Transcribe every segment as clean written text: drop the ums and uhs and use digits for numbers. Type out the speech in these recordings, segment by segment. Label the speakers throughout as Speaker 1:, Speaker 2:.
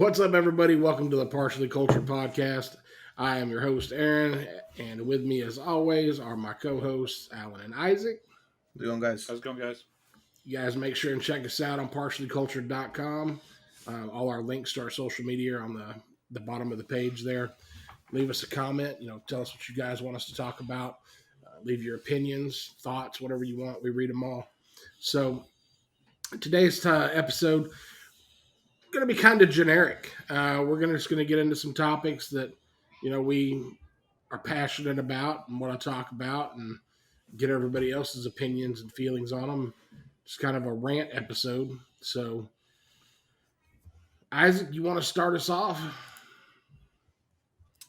Speaker 1: What's up, everybody? Welcome to the Partially Cultured Podcast. I am your host, Aaron, and with me, as always, are my co hosts, Alan and Isaac.
Speaker 2: How's it going, guys?
Speaker 3: How's it going, guys?
Speaker 1: You guys make sure and check us out on partiallycultured.com. All our links to our social media are on the bottom of the page there. Leave us a comment. Tell us what you guys want us to talk about. Leave your opinions, thoughts, whatever you want. We read them all. So today's episode going to be kind of generic. We're just going to get into some topics that we are passionate about and want to talk about, and get everybody else's opinions and feelings on them. It's kind of a rant episode. So, Isaac, you want to start us off?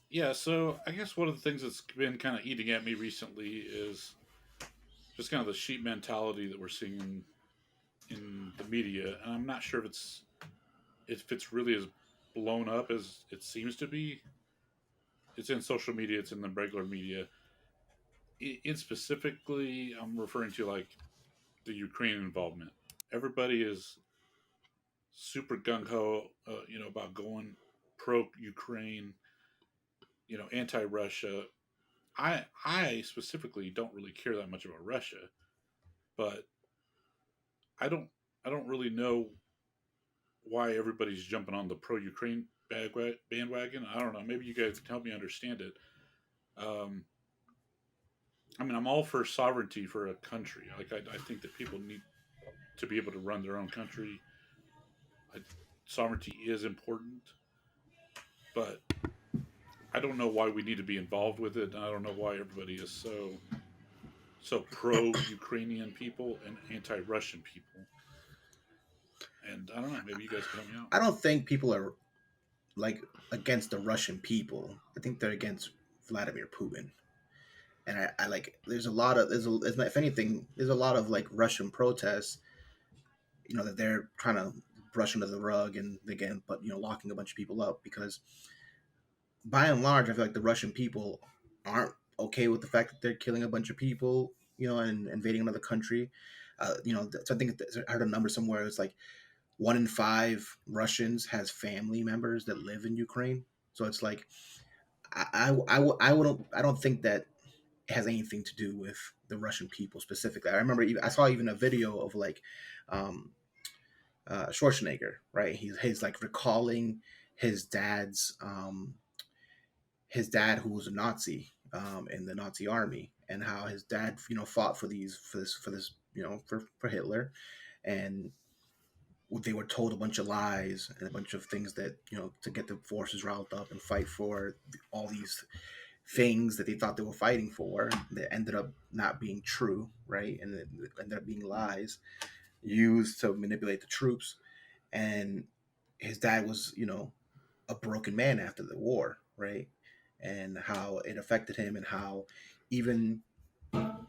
Speaker 3: Yeah, so I guess one of the things that's been kind of eating at me recently is just kind of the sheep mentality that we're seeing in the media, and I'm not sure if it's really as blown up as it seems to be. It's in social media, it's in the regular media. In specifically, I'm referring to like the Ukraine involvement. Everybody is super gung ho, about going pro Ukraine, anti Russia. I specifically don't really care that much about Russia, but I don't I don't really know why everybody's jumping on the pro Ukraine bandwagon. I don't know. Maybe you guys can help me understand it. Um, I mean, I'm all for sovereignty for a country. Like, I think that people need to be able to run their own country. I, Sovereignty is important, but I don't know why we need to be involved with it. And I don't know why everybody is so pro Ukrainian people and anti Russian people. And I don't know. Maybe you guys can help me out.
Speaker 2: I don't think people are like against the Russian people. I think they're against Vladimir Putin. And I like. There's a lot of if anything, there's a lot of like Russian protests. That they're trying to brush under the rug and again, but locking a bunch of people up because by and large, I feel like the Russian people aren't okay with the fact that they're killing a bunch of people. And invading another country. So I think I heard a number somewhere. It's like 1 in 5 Russians has family members that live in Ukraine. So it's like I don't think that it has anything to do with the Russian people specifically. I remember I saw even a video of like um, Schwarzenegger, right? He's like recalling his dad's his dad who was a Nazi in the Nazi army, and how his dad fought for this for Hitler, and they were told a bunch of lies and a bunch of things that to get the forces riled up and fight for all these things that they thought they were fighting for that ended up not being true, right? And it ended up being lies used to manipulate the troops. And his dad was a broken man after the war, right? And how it affected him, and how even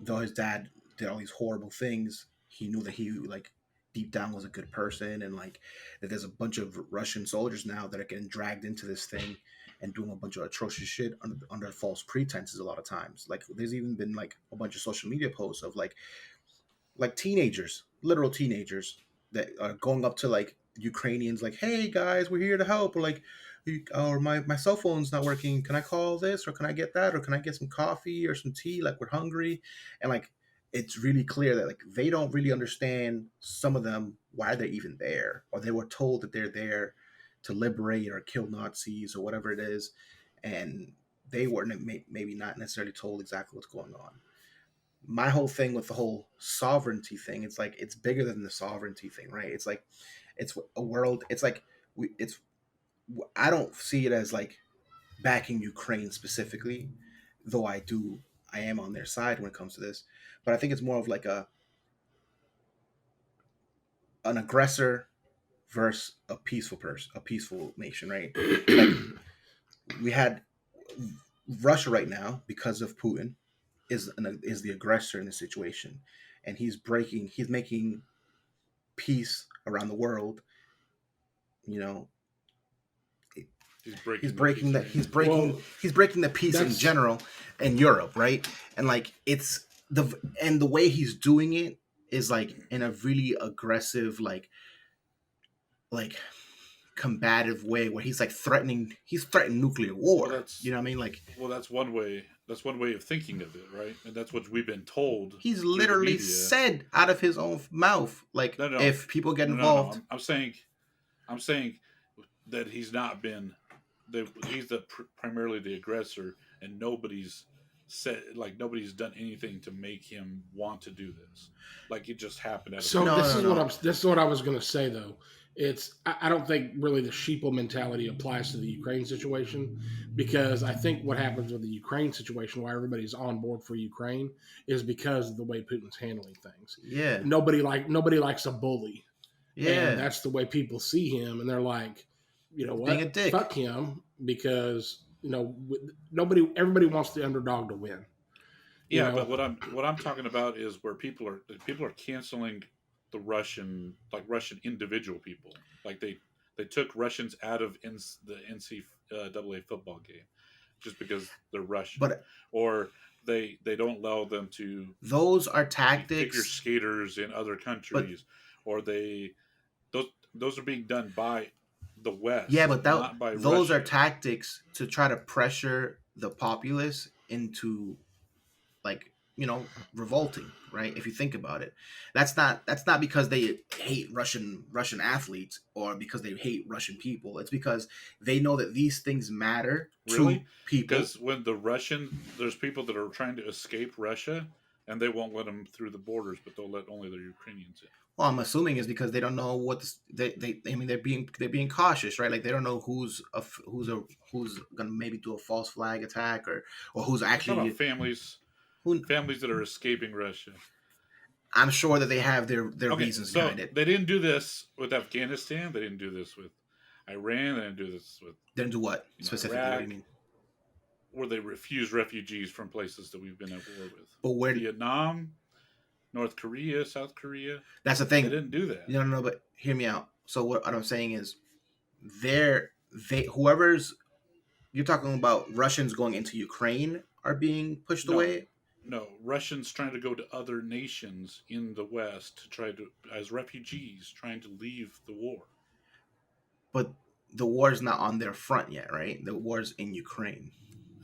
Speaker 2: though his dad did all these horrible things, he knew that he like deep down was a good person, and like that there's a bunch of Russian soldiers now that are getting dragged into this thing and doing a bunch of atrocious shit under false pretenses a lot of times. Like there's even been like a bunch of social media posts of like teenagers, literal teenagers that are going up to like Ukrainians like, "Hey guys, we're here to help," or like, or my cell phone's not working. Can I call this, or can I get that, or can I get some coffee or some tea? Like we're hungry, and like it's really clear that like they don't really understand, some of them, why they're even there, or they were told that they're there to liberate or kill Nazis or whatever it is, and they weren't maybe not necessarily told exactly what's going on. My whole thing with the whole sovereignty thing, it's like it's bigger than the sovereignty thing, right? It's like it's a world. It's like it's I don't see it as like backing Ukraine specifically, though I am on their side when it comes to this. But I think it's more of like an aggressor versus a peaceful person, a peaceful nation, right? Like we had Russia right now because of Putin is the aggressor in the situation, and he's making peace around the world. You know,
Speaker 3: He's breaking the peace. Well,
Speaker 2: he's breaking the peace in general in Europe, right? And like the way he's doing it is like in a really aggressive like combative way where he's like threatening nuclear war.
Speaker 3: Well, that's
Speaker 2: You know what I mean? Like
Speaker 3: well, that's one way. That's one way of thinking of it, right? And that's what we've been told
Speaker 2: he's
Speaker 3: through the
Speaker 2: literally
Speaker 3: media.
Speaker 2: said out of his own mouth, like
Speaker 3: No, no,
Speaker 2: if people get
Speaker 3: no, no, no.
Speaker 2: involved,
Speaker 3: I'm saying that he's not been. He's primarily the aggressor, and nobody's done anything to make him want to do this. Like it just happened out of
Speaker 1: So
Speaker 2: No,
Speaker 1: this
Speaker 2: no,
Speaker 1: is
Speaker 2: no.
Speaker 1: this is what I was going to say though. I don't think really the sheeple mentality applies to the Ukraine situation, because I think what happens with the Ukraine situation, why everybody's on board for Ukraine, is because of the way Putin's handling things.
Speaker 2: yeah,
Speaker 1: Nobody likes a bully, and
Speaker 2: yeah,
Speaker 1: that's the way people see him, and they're like, you know what,
Speaker 2: being a dick.
Speaker 1: fuck him, because everybody wants the underdog to win.
Speaker 3: Yeah, but what I'm talking about is where people are canceling the Russian individual people. Like they took Russians out of the NCAA football game just because they're Russian,
Speaker 2: But
Speaker 3: or they don't allow them to
Speaker 2: those are
Speaker 3: be figure
Speaker 2: tactics.
Speaker 3: skaters in other countries, or those are being done by the West,
Speaker 2: Yeah, but
Speaker 3: not by
Speaker 2: those
Speaker 3: Russia.
Speaker 2: are tactics to try to pressure the populace into like revolting, right? If you think about it, that's not because they hate Russian athletes or because they hate Russian people. It's because they know that these things matter to
Speaker 3: Really?
Speaker 2: people.
Speaker 3: Because when there's people that are trying to escape Russia, and they won't let them through the borders, but they'll let only the Ukrainians in.
Speaker 2: Well, I'm assuming is because they don't know I mean they're being cautious, right? Like they don't know who's gonna maybe do a false flag attack or who's
Speaker 3: I'm talking
Speaker 2: actually
Speaker 3: about families
Speaker 2: who.
Speaker 3: that are escaping Russia.
Speaker 2: I'm sure that they have their
Speaker 3: Okay,
Speaker 2: reasons
Speaker 3: so
Speaker 2: behind it.
Speaker 3: they didn't do this with Afghanistan. They didn't do this with Iran. They didn't do this with
Speaker 2: Then do what specifically?
Speaker 3: Iraq,
Speaker 2: What do you mean?
Speaker 3: where they refuse refugees from places that we've been at war with.
Speaker 2: But where?
Speaker 3: Vietnam, North Korea, South Korea.
Speaker 2: That's the
Speaker 3: They
Speaker 2: thing.
Speaker 3: didn't do that.
Speaker 2: No. But hear me out. So what I'm saying is, whoever's you're talking about Russians going into Ukraine are being pushed
Speaker 3: No.
Speaker 2: away.
Speaker 3: No, Russians trying to go to other nations in the West to try to, as refugees, trying to leave the war.
Speaker 2: But the war is not on their front yet, right? The war's in Ukraine.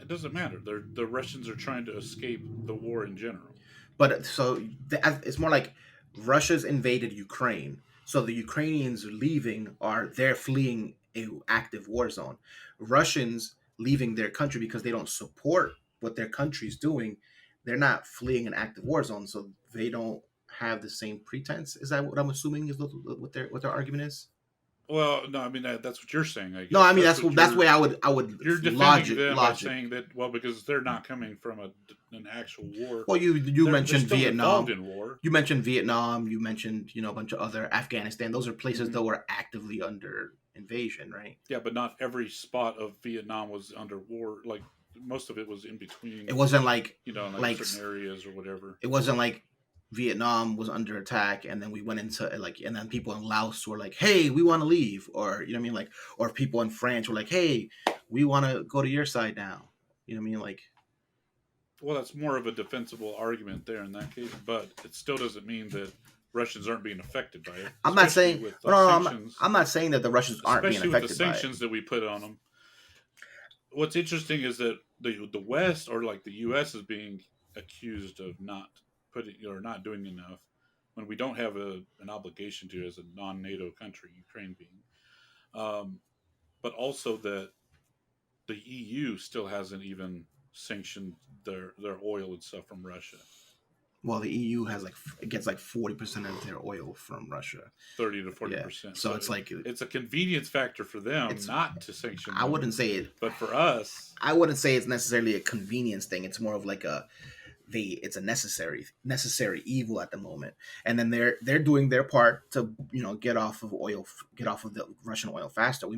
Speaker 3: It doesn't matter. The Russians are trying to escape the war in general.
Speaker 2: But so it's more like Russia's invaded Ukraine. So the Ukrainians leaving they're fleeing a active war zone. Russians leaving their country because they don't support what their country's doing. They're not fleeing an active war zone, so they don't have the same pretense. Is that what I'm assuming is what their argument is?
Speaker 3: Well, no, I mean that's what you're saying. I guess.
Speaker 2: No, I mean that's the way I would
Speaker 3: You're defending them by saying that because they're not coming from an actual war.
Speaker 2: Well, you mentioned
Speaker 3: they're
Speaker 2: Vietnam.
Speaker 3: involved in war.
Speaker 2: You mentioned Vietnam. You mentioned a bunch of other Afghanistan. Those are places that were actively under invasion, right?
Speaker 3: Yeah, but not every spot of Vietnam was under war. Like most of it was in between.
Speaker 2: It wasn't like
Speaker 3: like certain areas or whatever.
Speaker 2: It wasn't like Vietnam was under attack and then we went into and then people in Laos were like, hey, we want to leave, or you know what I mean, like, or people in France were like, hey, we want to go to your side now, you know what I mean, like.
Speaker 3: Well, that's more of a defensible argument there in that case, but it still doesn't mean that Russians aren't being affected by it.
Speaker 2: I'm not saying I'm not saying that the Russians aren't being affected by it.
Speaker 3: Especially with the sanctions that we put on them. What's interesting is that the West, or like the U.S., is being accused of not doing enough when we don't have an obligation to as a non-NATO country, Ukraine being. But also that the EU still hasn't even sanctioned their oil and stuff from Russia.
Speaker 2: Well, the EU gets 40% of their oil from Russia.
Speaker 3: 30 to 40%.
Speaker 2: Yeah. So it's like
Speaker 3: it's a convenience factor for them not to sanction them.
Speaker 2: I wouldn't say it,
Speaker 3: but for us,
Speaker 2: I wouldn't say it's necessarily a convenience thing. It's more of like it's a necessary evil at the moment, and then they're doing their part to get off of the Russian oil faster. We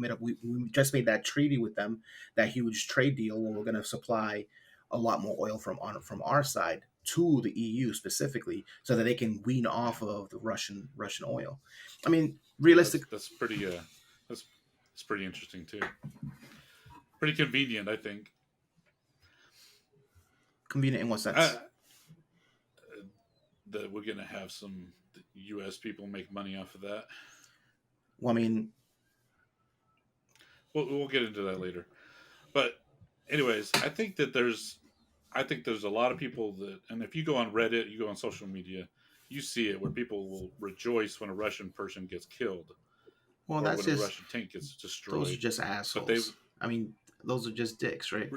Speaker 2: just made that treaty with them, that huge trade deal where we're going to supply a lot more oil from our side to the EU specifically, so that they can wean off of the Russian oil. I mean, realistic.
Speaker 3: That's pretty. That's pretty interesting too. Pretty convenient, I think.
Speaker 2: Convenient in what sense?
Speaker 3: That we're going to have some U.S. people make money off of that.
Speaker 2: Well, I mean,
Speaker 3: we'll get into that later. But anyways, I think there's a lot of people that, and if you go on Reddit, you go on social media, you see it where people will rejoice when a Russian person gets killed
Speaker 2: Well,
Speaker 3: or
Speaker 2: that's
Speaker 3: when a
Speaker 2: just
Speaker 3: Russian tank gets
Speaker 2: those are
Speaker 3: destroyed.
Speaker 2: just
Speaker 3: But they,
Speaker 2: assholes. I mean, those are just dicks, right?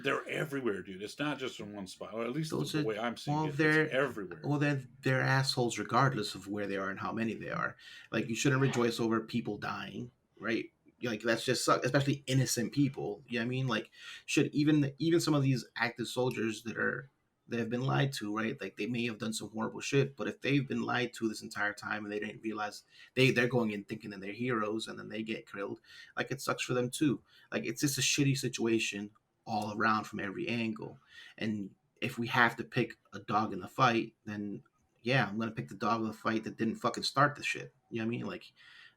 Speaker 3: they're everywhere, dude. It's not just in one spot, or at least
Speaker 2: Those
Speaker 3: the
Speaker 2: are
Speaker 3: way I'm seeing
Speaker 2: well,
Speaker 3: it. It's everywhere.
Speaker 2: they're assholes regardless of where they are and how many they are. Like you shouldn't rejoice over people dying, right? Like that's just suck, especially innocent people. You know what I mean? Like should even some of these active soldiers that have been lied to, right? Like they may have done some horrible shit, but if they've been lied to this entire time and they didn't realize they're going in thinking that they're heroes and then they get killed, like it sucks for them too. Like it's just a shitty situation all around from every angle. And if we have to pick a dog in the fight, then yeah, I'm gonna pick the dog in the fight that didn't fucking start the shit. You know what I mean? Like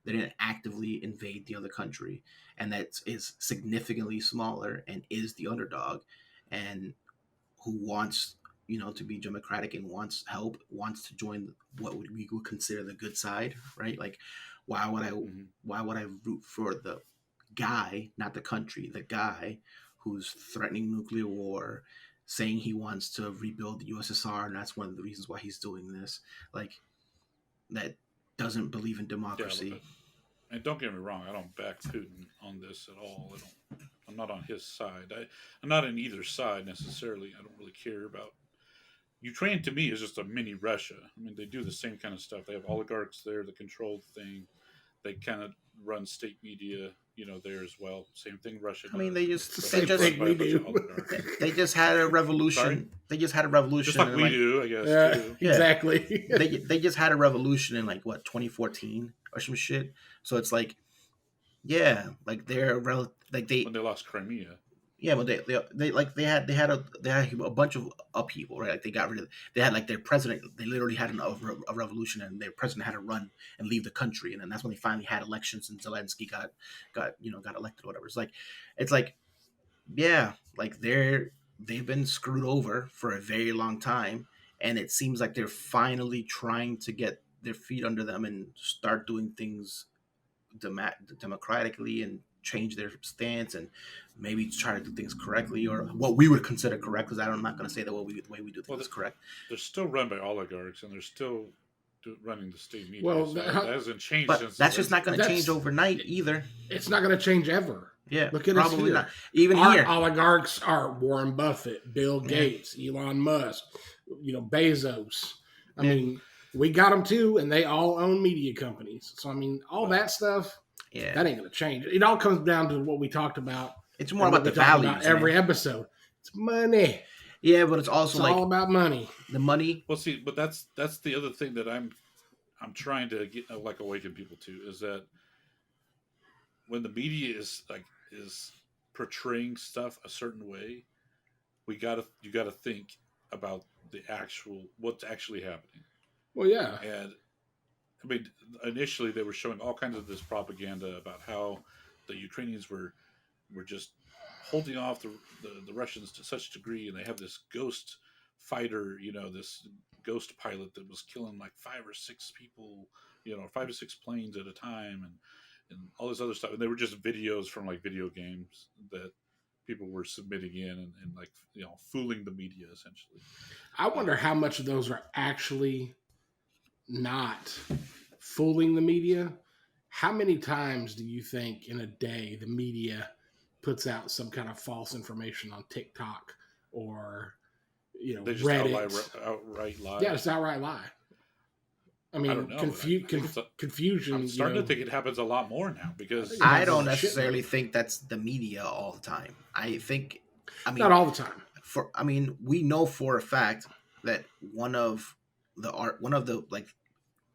Speaker 2: they didn't actively invade the other country, and that is significantly smaller and is the underdog, and who wants to be democratic and wants help, wants to join what we would consider the good side, right? Like, why would I
Speaker 3: Mm-hmm.
Speaker 2: why would I root for the guy, not the country, the guy who's threatening nuclear war, saying he wants to rebuild the USSR, and that's one of the reasons why he's doing this. Like, that doesn't believe in
Speaker 3: Yeah,
Speaker 2: democracy.
Speaker 3: and don't get me wrong, I don't back Putin on this at all. I'm not on his side. I'm not on either side necessarily. I don't really care about Ukraine. To me, is just a mini Russia. I mean, they do the same kind of stuff. They have oligarchs there that control the thing. They kind of run state media, there as well. Same thing Russia
Speaker 2: I mean,
Speaker 3: does.
Speaker 1: It's the
Speaker 3: Russia's
Speaker 1: same
Speaker 2: just
Speaker 3: run
Speaker 1: thing
Speaker 3: by a
Speaker 1: we
Speaker 3: bunch of
Speaker 1: do.
Speaker 3: oligarchs.
Speaker 2: they just had a
Speaker 3: Sorry,
Speaker 2: revolution. They just had a
Speaker 3: just
Speaker 2: revolution
Speaker 3: like
Speaker 2: in
Speaker 3: we
Speaker 2: like
Speaker 3: do, I guess
Speaker 1: Yeah,
Speaker 3: too.
Speaker 2: yeah,
Speaker 1: exactly.
Speaker 2: they just had a revolution in like what 2014 or some shit. So it's like yeah, like like
Speaker 3: When they lost Crimea,
Speaker 2: yeah, but they had a bunch of upheaval, right? Like they had like their president. They literally had a revolution, and their president had to run and leave the country, and then that's when they finally had elections, and Zelensky got elected, or whatever. It's like yeah, like they've been screwed over for a very long time, and it seems like they're finally trying to get their feet under them and start doing things democratically and change their stance and maybe try to do things correctly or what we would consider correct. Because I'm not going to say that the way we do
Speaker 3: well,
Speaker 2: things is correct.
Speaker 3: they're still run by oligarchs, and they're still running the state media.
Speaker 1: Well,
Speaker 3: So that hasn't changed
Speaker 2: But
Speaker 3: since
Speaker 2: that's just not
Speaker 3: Zelensky.
Speaker 2: going to change
Speaker 1: that's
Speaker 2: overnight either.
Speaker 1: it's not going to change ever.
Speaker 2: Yeah,
Speaker 1: Look at us
Speaker 2: probably
Speaker 1: here.
Speaker 2: not. Even
Speaker 1: Our
Speaker 2: here.
Speaker 1: oligarchs are Warren Buffett, Bill
Speaker 2: Yeah.
Speaker 1: Gates, Elon Musk, Bezos. I
Speaker 2: Yeah.
Speaker 1: mean, we got them too, and they all own media companies. So I mean, all that stuff
Speaker 2: Yeah.
Speaker 1: that ain't going to change. It all comes down to what we talked about.
Speaker 2: It's more
Speaker 1: and
Speaker 2: about
Speaker 1: what
Speaker 2: the
Speaker 1: we talk
Speaker 2: values.
Speaker 1: about every
Speaker 2: Man.
Speaker 1: episode. It's money.
Speaker 2: Yeah, but it's
Speaker 1: It's
Speaker 2: also
Speaker 1: all
Speaker 2: like
Speaker 1: about money.
Speaker 2: the money.
Speaker 3: Well, see, but that's the other thing that I'm trying to get like awaken people to is that when the media is portraying stuff a certain way, you gotta think about the actual what's actually happening.
Speaker 1: Well, yeah.
Speaker 3: And I mean, initially they were showing all kinds of this propaganda about how the Ukrainians were just holding off the Russians to such a degree, and they have this ghost fighter, this ghost pilot that was killing like 5 or 6 people, 5 to 6 planes at a time, and all this other stuff. And they were just videos from like video games that people were submitting in and like fooling the media essentially.
Speaker 1: I wonder how much of those are actually not fooling the media. How many times do you think in a day the media puts out some kind of false information on TikTok or
Speaker 3: They just
Speaker 1: Reddit?
Speaker 3: outright lie.
Speaker 1: Yeah, it's outright lie. I mean,
Speaker 3: I don't know.
Speaker 1: confusion.
Speaker 3: I'm starting to think it happens a lot more now because
Speaker 2: I don't necessarily think that's the media all the time. I mean,
Speaker 1: not all the time.
Speaker 2: We know for a fact that one of the like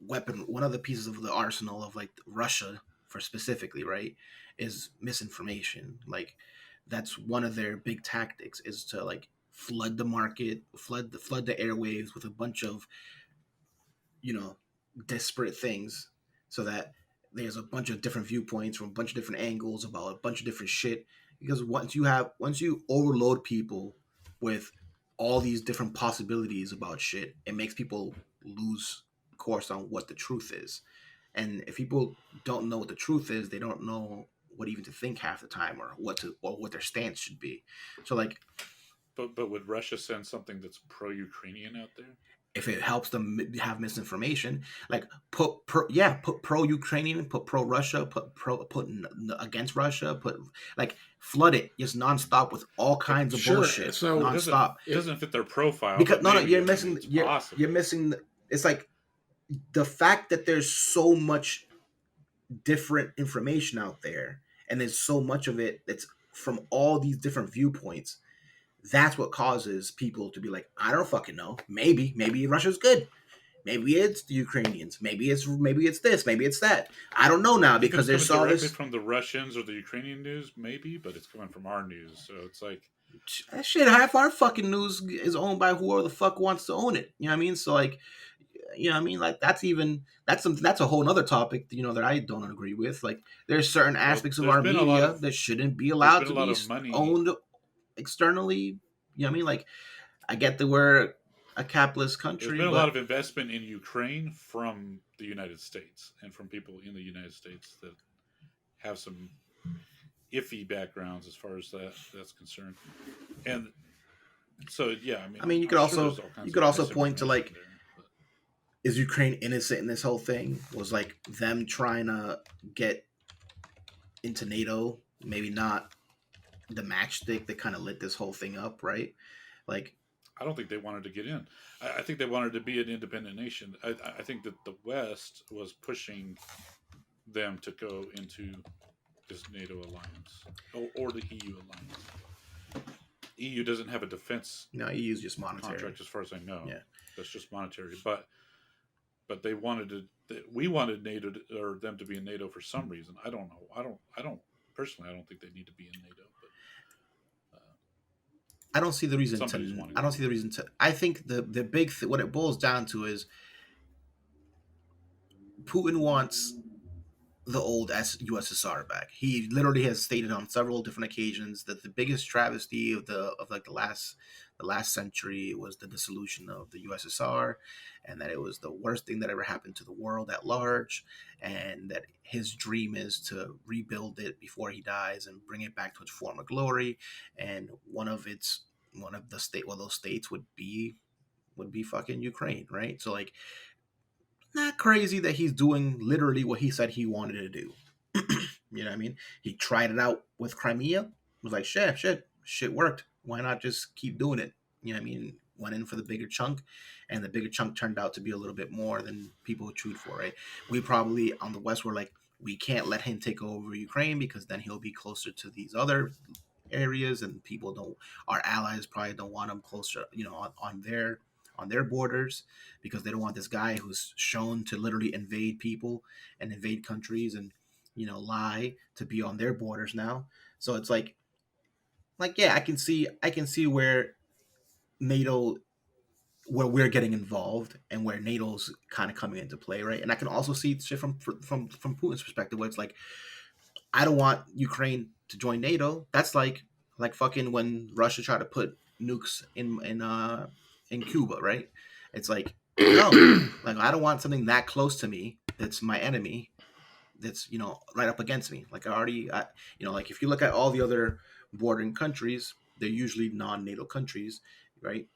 Speaker 2: one of the pieces of the arsenal of like Russia for specifically, right, is misinformation. Like that's one of their big tactics is to like flood the market, flood the airwaves with a bunch of disparate things so that there's a bunch of different viewpoints from a bunch of different angles about a bunch of different shit. Because once you overload people with all these different possibilities about shit, it makes people lose course on what the truth is. And if people don't know what the truth is, they don't know what even to think half the time, or what their stance should be. So like,
Speaker 3: But would Russia send something that's pro-Ukrainian out there?
Speaker 2: if it helps them have misinformation, like put pro Ukrainian, put pro Russia, put against Russia, put like flood it just nonstop with all kinds of
Speaker 1: Sure.
Speaker 2: bullshit
Speaker 1: So
Speaker 2: nonstop.
Speaker 3: It doesn't fit their profile.
Speaker 2: Because
Speaker 3: but
Speaker 2: no,
Speaker 3: maybe,
Speaker 2: you're
Speaker 3: I
Speaker 2: missing
Speaker 3: mean, it's
Speaker 2: you're
Speaker 3: possible.
Speaker 2: you're missing. It's like the fact that there's so much different information out there, and there's so much of it that's from all these different viewpoints. That's what causes people to be like, I don't fucking know. Maybe Russia's good. Maybe it's the Ukrainians. Maybe it's this. Maybe it's that. I don't know now
Speaker 3: If
Speaker 2: because
Speaker 3: it's coming
Speaker 2: there's all
Speaker 3: directly
Speaker 2: this
Speaker 3: from the Russians or the Ukrainian news, maybe, but it's coming from our news, so it's like,
Speaker 2: shit. Half our fucking news is owned by whoever the fuck wants to own it. You know what I mean? So like, you know what I mean? Like that's a whole other topic, that I don't agree with. Like there's certain aspects of
Speaker 3: there's
Speaker 2: our
Speaker 3: been a lot
Speaker 2: media
Speaker 3: of
Speaker 2: that shouldn't be
Speaker 3: there's
Speaker 2: allowed
Speaker 3: been
Speaker 2: to
Speaker 3: a lot
Speaker 2: be
Speaker 3: of money.
Speaker 2: owned externally. You know what I mean? Like I get that we're a capitalist
Speaker 3: There's
Speaker 2: country,
Speaker 3: been a
Speaker 2: but
Speaker 3: lot of investment in Ukraine from the United States and from people in the United States that have some iffy backgrounds as far as that's concerned. And so, yeah,
Speaker 2: I mean, you could
Speaker 3: I'm sure
Speaker 2: also
Speaker 3: there's all kinds
Speaker 2: you could
Speaker 3: of
Speaker 2: also point to like,
Speaker 3: misinformation there, but
Speaker 2: is Ukraine innocent in this whole thing? Was like them trying to get into NATO, maybe not the matchstick that kind of lit this whole thing up, right? Like,
Speaker 3: I don't think they wanted to get in. I think they wanted to be an independent nation. I think that the West was pushing them to go into this NATO alliance or the EU alliance. EU doesn't have a defense
Speaker 2: no, you use just monetary
Speaker 3: contract, as far as I know.
Speaker 2: Yeah,
Speaker 3: That's just monetary. But they wanted to. We wanted NATO or them to be in NATO for some reason. I don't know. I don't personally. I don't think they need to be in NATO. But
Speaker 2: I don't see the reason
Speaker 3: somebody's
Speaker 2: to.
Speaker 3: wanting.
Speaker 2: I don't see the reason to. I think the big what it boils down to is Putin wants the old USSR back. He literally has stated on several different occasions that the biggest travesty of like the last century was the dissolution of the USSR, and that it was the worst thing that ever happened to the world at large, and that his dream is to rebuild it before he dies and bring it back to its former glory. And one of those states would be fucking Ukraine, right? So like, not crazy that he's doing literally what he said he wanted to do. You know what I mean? He tried it out with Crimea. Was like, shit worked. Why not just keep doing it? You know what I mean? Went in for the bigger chunk, and the bigger chunk turned out to be a little bit more than people chewed for, right? We probably on the West were like, we can't let him take over Ukraine because then he'll be closer to these other areas, and our allies probably don't want him closer, on their borders, because they don't want this guy who's shown to literally invade people and invade countries and lie to be on their borders now. So it's like yeah, I can see where NATO where we're getting involved and where NATO's kind of coming into play, right? And I can also see shit from Putin's perspective, where it's like, I don't want Ukraine to join NATO. That's like fucking when Russia tried to put nukes in Cuba, right? It's like, no, like I don't want something that close to me that's my enemy, that's right up against me. Like like if you look at all the other bordering countries, they're usually non-NATO countries, right?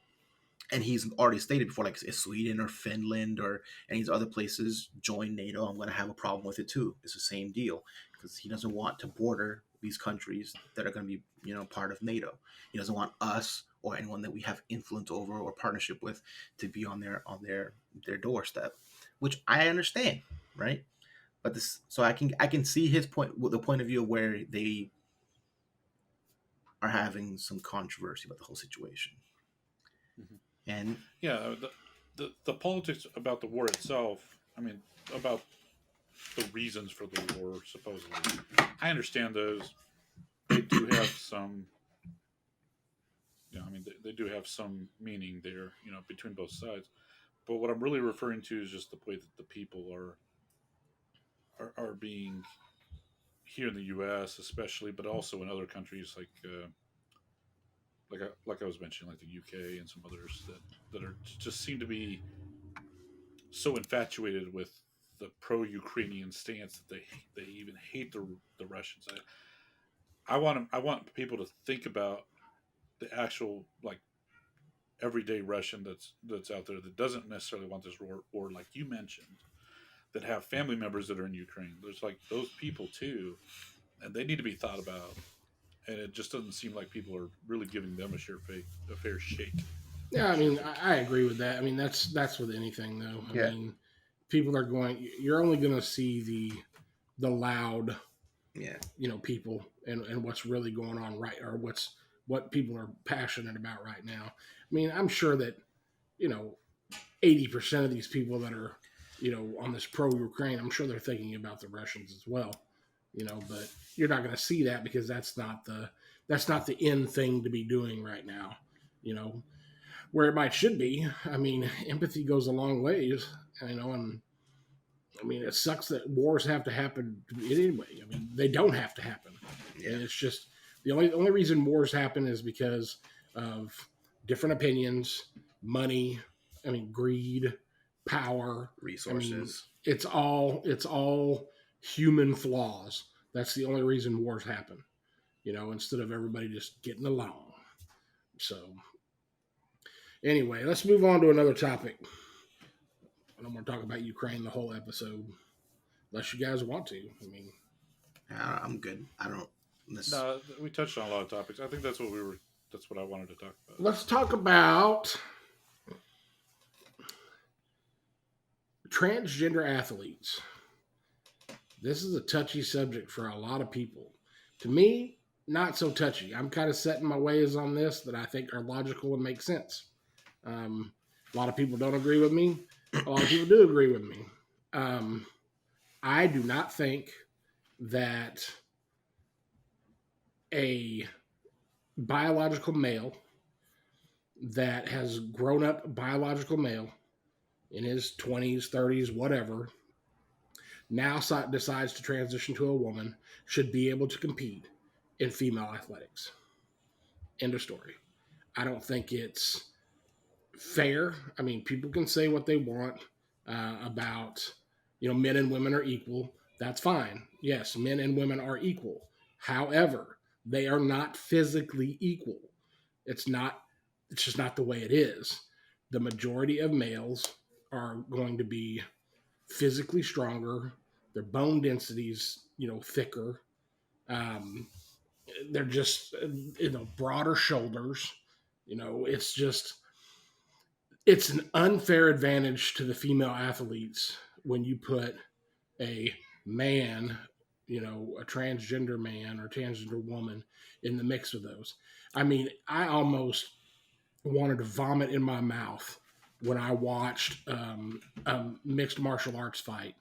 Speaker 2: And he's already stated before, like if Sweden or Finland or any of these other places join NATO, I'm going to have a problem with it too. It's the same deal, because he doesn't want to border these countries that are going to be part of NATO. He doesn't want us or anyone that we have influence over or partnership with to be on their doorstep, which I understand, right? But so I can see his point, the point of view where they are having some controversy about the whole situation.
Speaker 3: Mhm.
Speaker 2: And
Speaker 3: Yeah, the politics about the war itself. I mean, about the reasons for the war, supposedly. I understand those. They do have some. I mean, they do have some meaning there, between both sides. But what I'm really referring to is just the way that the people are being here in the U.S., especially, but also in other countries like I was mentioning, like the UK and some others that are just seem to be so infatuated with the pro-Ukrainian stance that they even hate the Russians. I want people to think about the actual like everyday Russian that's out there that doesn't necessarily want this war, or like you mentioned, that have family members that are in Ukraine. There's like those people too, and they need to be thought about. And it just doesn't seem like people are really giving them a fair shake.
Speaker 1: Yeah, I mean, I agree with that. I mean, that's with anything though. I mean, people are going. You're only going to see the loud, people and what's really going on right, or what people are passionate about right now. I mean, I'm sure that 80% of these people that are on this pro Ukraine, I'm sure they're thinking about the Russians as well. But you're not going to see that because that's not the in thing to be doing right now. Where it might should be. I mean, empathy goes a long ways. And I mean, it sucks that wars have to happen anyway. I mean, they don't have to happen. Yeah. And it's just the only reason wars happen is because of different opinions, money. I mean, greed, power,
Speaker 2: resources.
Speaker 1: I mean, it's all human flaws. That's the only reason wars happen. Instead of everybody just getting along. So, anyway, let's move on to another topic. I don't want to talk about Ukraine the whole episode, unless you guys want to. I mean,
Speaker 2: I'm good. I don't.
Speaker 3: No, we touched on a lot of topics. I think that's what I wanted to talk about.
Speaker 1: Let's talk about transgender athletes. This is a touchy subject for a lot of people. To me, not so touchy. I'm kind of setting my ways on this that I think are logical and make sense. A lot of people don't agree with me. A lot of people do agree with me. I do not think that a biological male that has grown up biological male in his 20s, 30s, whatever, now decides to transition to a woman should be able to compete in female athletics. End of story. I don't think it's fair. I mean, people can say what they want about, men and women are equal. That's fine. Yes, men and women are equal. However, they are not physically equal. It's just not the way it is. The majority of males are going to be physically stronger. Their bone density's, thicker. They're just, broader shoulders. It's an unfair advantage to the female athletes when you put a man, a transgender man or transgender woman in the mix of those. I mean, I almost wanted to vomit in my mouth when I watched a mixed martial arts fight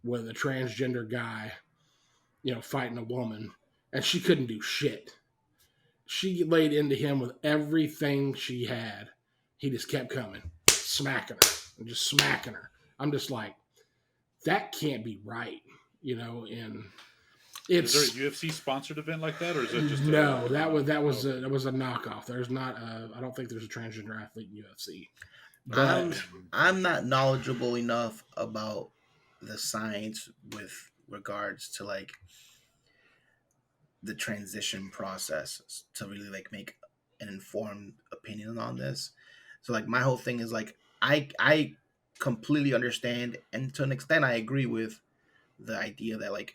Speaker 1: with a transgender guy, fighting a woman, and she couldn't do shit. She laid into him with everything she had. He just kept coming, smacking her, and just smacking her. I'm just like, that can't be right, and it's.
Speaker 3: Is there a UFC sponsored event like that, or is it just
Speaker 1: no? That was a knockoff. There's not. I don't think there's a transgender athlete in UFC.
Speaker 2: But I'm not knowledgeable enough about the science with regards to like the transition process to really like make an informed opinion on this. So like my whole thing is like I completely understand, and to an extent I agree with the idea that like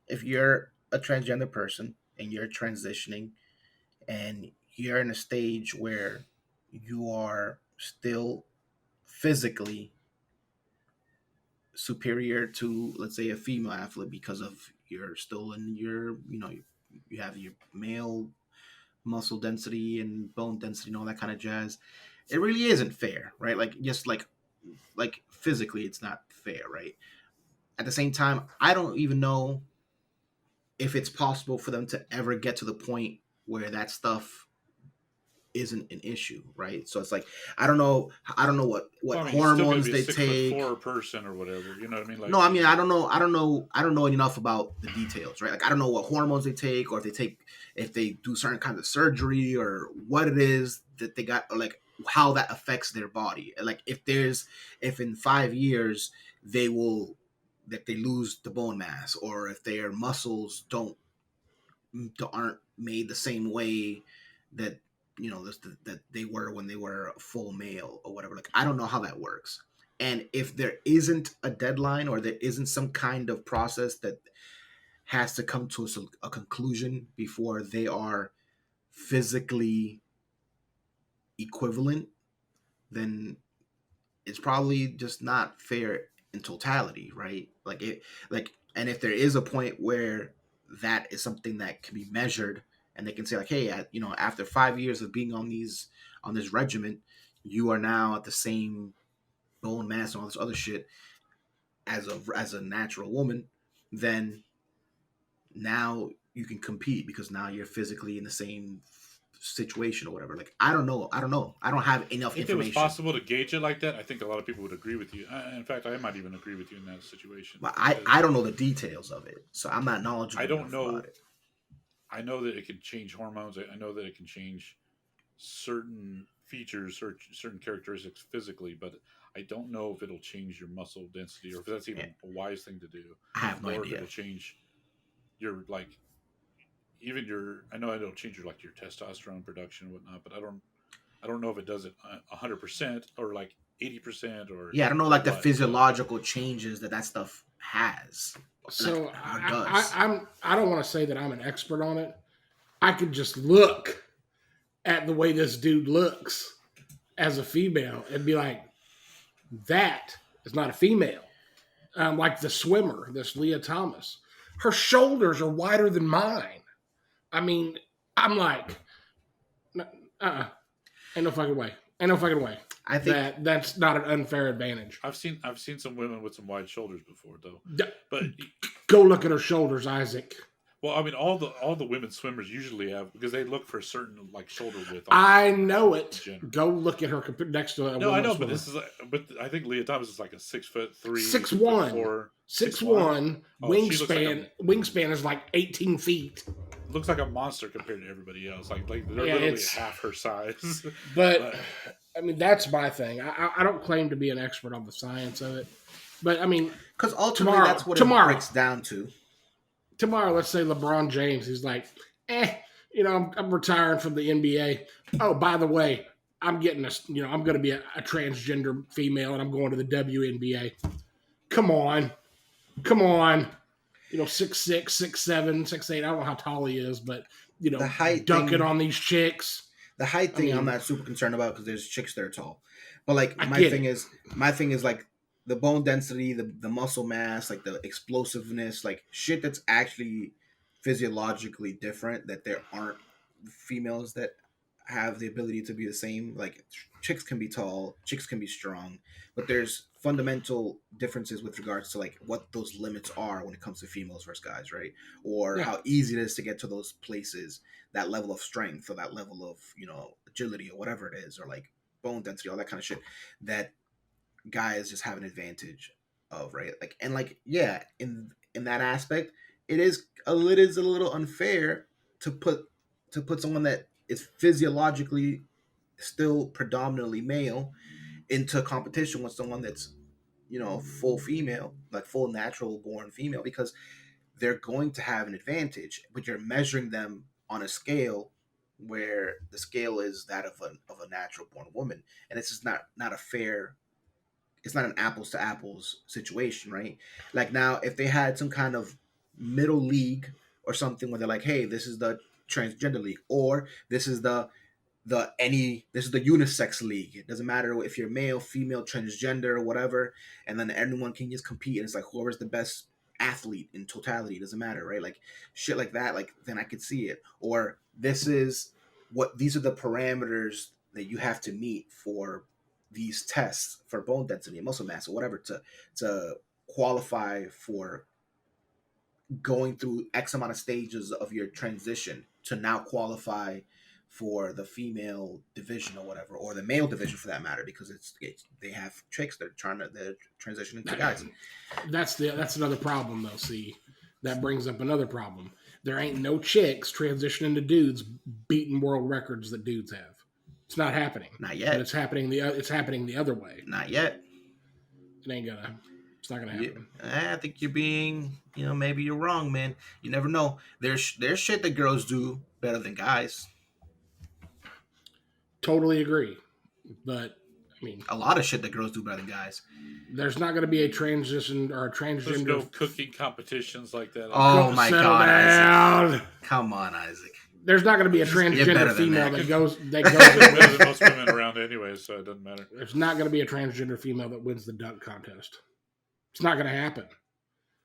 Speaker 2: if you're a transgender person and you're transitioning and you're in a stage where you are still physically superior to, let's say, a female athlete because of you're still in your, you have your male muscle density and bone density and all that kind of jazz. It really isn't fair, right? Like just like physically it's not fair, right? At the same time, I don't even know if it's possible for them to ever get to the point where that stuff isn't an issue, right? So it's like I don't know what hormones they take
Speaker 3: for a person or whatever. You know what I mean? Like,
Speaker 2: no, I mean I don't know enough about the details, right? Like I don't know what hormones they take, or if they do certain kinds of surgery, or what it is that they got, or like how that affects their body. Like if in 5 years they will that they lose the bone mass, or if their muscles aren't made the same way that that they were when they were a full male or whatever. Like, I don't know how that works. And if there isn't a deadline, or there isn't some kind of process that has to come to a conclusion before they are physically equivalent, then it's probably just not fair in totality, right? And if there is a point where that is something that can be measured, and they can say like, hey, after 5 years of being on this regimen, you are now at the same bone mass and all this other shit as a natural woman, then now you can compete because now you're physically in the same situation or whatever. Like, I don't know. I don't have enough
Speaker 3: If
Speaker 2: information.
Speaker 3: it was possible to gauge it like that, I think a lot of people would agree with you. In fact, I might even agree with you in that situation.
Speaker 2: But I don't know the details of it, so I'm not knowledgeable.
Speaker 3: I don't know.
Speaker 2: About it.
Speaker 3: I know that it can change hormones. I know that it can change certain features or certain characteristics physically, but I don't know if it'll change your muscle density, or if that's even a wise thing to do.
Speaker 2: I have no
Speaker 3: or
Speaker 2: idea.
Speaker 3: If it'll change your I know it'll change your testosterone production and whatnot, but I don't know if it does it 100% or like 80% or
Speaker 2: I don't know the physiological changes that stuff has.
Speaker 1: So I don't want to say that I'm an expert on it. I could just look at the way this dude looks as a female and be like, that is not a female. Like the swimmer, this Leah Thomas, her shoulders are wider than mine. I mean, I'm like, ain't no fucking way. I think that's not an unfair advantage.
Speaker 3: I've seen some women with some wide shoulders before, though. But
Speaker 1: go look at her shoulders, Isaac.
Speaker 3: Well, I mean, all the women swimmers usually have, because they look for a certain shoulder width.
Speaker 1: I know it. Go look at her next to a
Speaker 3: No, I know, swimmer. But I think Leah Thomas is like a 6'3",
Speaker 1: 6'1", 6'1". Wingspan. Wingspan is like 18 feet.
Speaker 3: Looks like a monster compared to everybody else. Like they're literally half her size.
Speaker 1: But I mean, that's my thing. I don't claim to be an expert on the science of it, but I mean,
Speaker 2: because ultimately that's what it breaks down to.
Speaker 1: Tomorrow, let's say LeBron James, he's like, I'm retiring from the NBA. Oh, by the way, I'm getting I'm going to be a transgender female, and I'm going to the WNBA. Come on. 6'6", 6'7", 6'8". I don't know how tall he is, but
Speaker 2: the height
Speaker 1: dunking on these chicks.
Speaker 2: The height thing, I'm not super concerned about because there's chicks that are tall. But like my thing is like the bone density, the muscle mass, like the explosiveness, like shit that's actually physiologically different, that there aren't females that have the ability to be the same. Like, chicks can be tall, chicks can be strong, but there's fundamental differences with regards to like what those limits are when it comes to females versus guys, right? Or how easy it is to get to those places, that level of strength or that level of, agility or whatever it is, or like bone density, all that kind of shit that guys just have an advantage of, right? Like, and like, yeah, in that aspect, it is a little unfair to put someone that is physiologically still predominantly male into competition with someone that's, full female, like full natural born female, because they're going to have an advantage, but you're measuring them on a scale where the scale is that of a natural born woman, and it's just not a fair. It's not an apples to apples situation, right? Like, now, if they had some kind of middle league or something where they're like, hey, this is the transgender league, or this is the unisex league. It doesn't matter if you're male, female, transgender, or whatever, and then everyone can just compete, and it's like whoever's the best athlete in totality, doesn't matter, right? Like shit like that, like then I could see it. Or these are the parameters that you have to meet for these tests for bone density and muscle mass or whatever to qualify for going through X amount of stages of your transition to now qualify for the female division or whatever, or the male division for that matter, because they have chicks that they're transitioning to guys.
Speaker 1: That's another problem though. See, that brings up another problem. There ain't no chicks transitioning to dudes beating world records that dudes have. It's not happening.
Speaker 2: Not yet.
Speaker 1: But it's happening the other way.
Speaker 2: Not yet.
Speaker 1: It ain't gonna. It's not gonna
Speaker 2: Yeah,
Speaker 1: happen.
Speaker 2: I think you're being, maybe you're wrong, man. You never know. There's shit that girls do better than guys.
Speaker 1: Totally agree. But I mean,
Speaker 2: A lot of shit that girls do better than guys.
Speaker 1: there's not going to be a transition or a
Speaker 3: There's
Speaker 1: transgender.
Speaker 3: no cooking competitions like that.
Speaker 2: Oh my
Speaker 1: Settle
Speaker 2: God,
Speaker 1: down.
Speaker 2: Isaac! Come on, Isaac.
Speaker 1: There's not going to be a
Speaker 2: You're
Speaker 1: transgender
Speaker 2: better than
Speaker 1: female
Speaker 2: that.
Speaker 1: that goes.
Speaker 3: I'm better than most women around anyway, so it doesn't matter.
Speaker 1: There's not going to be a transgender female that wins the dunk contest. It's not going to happen.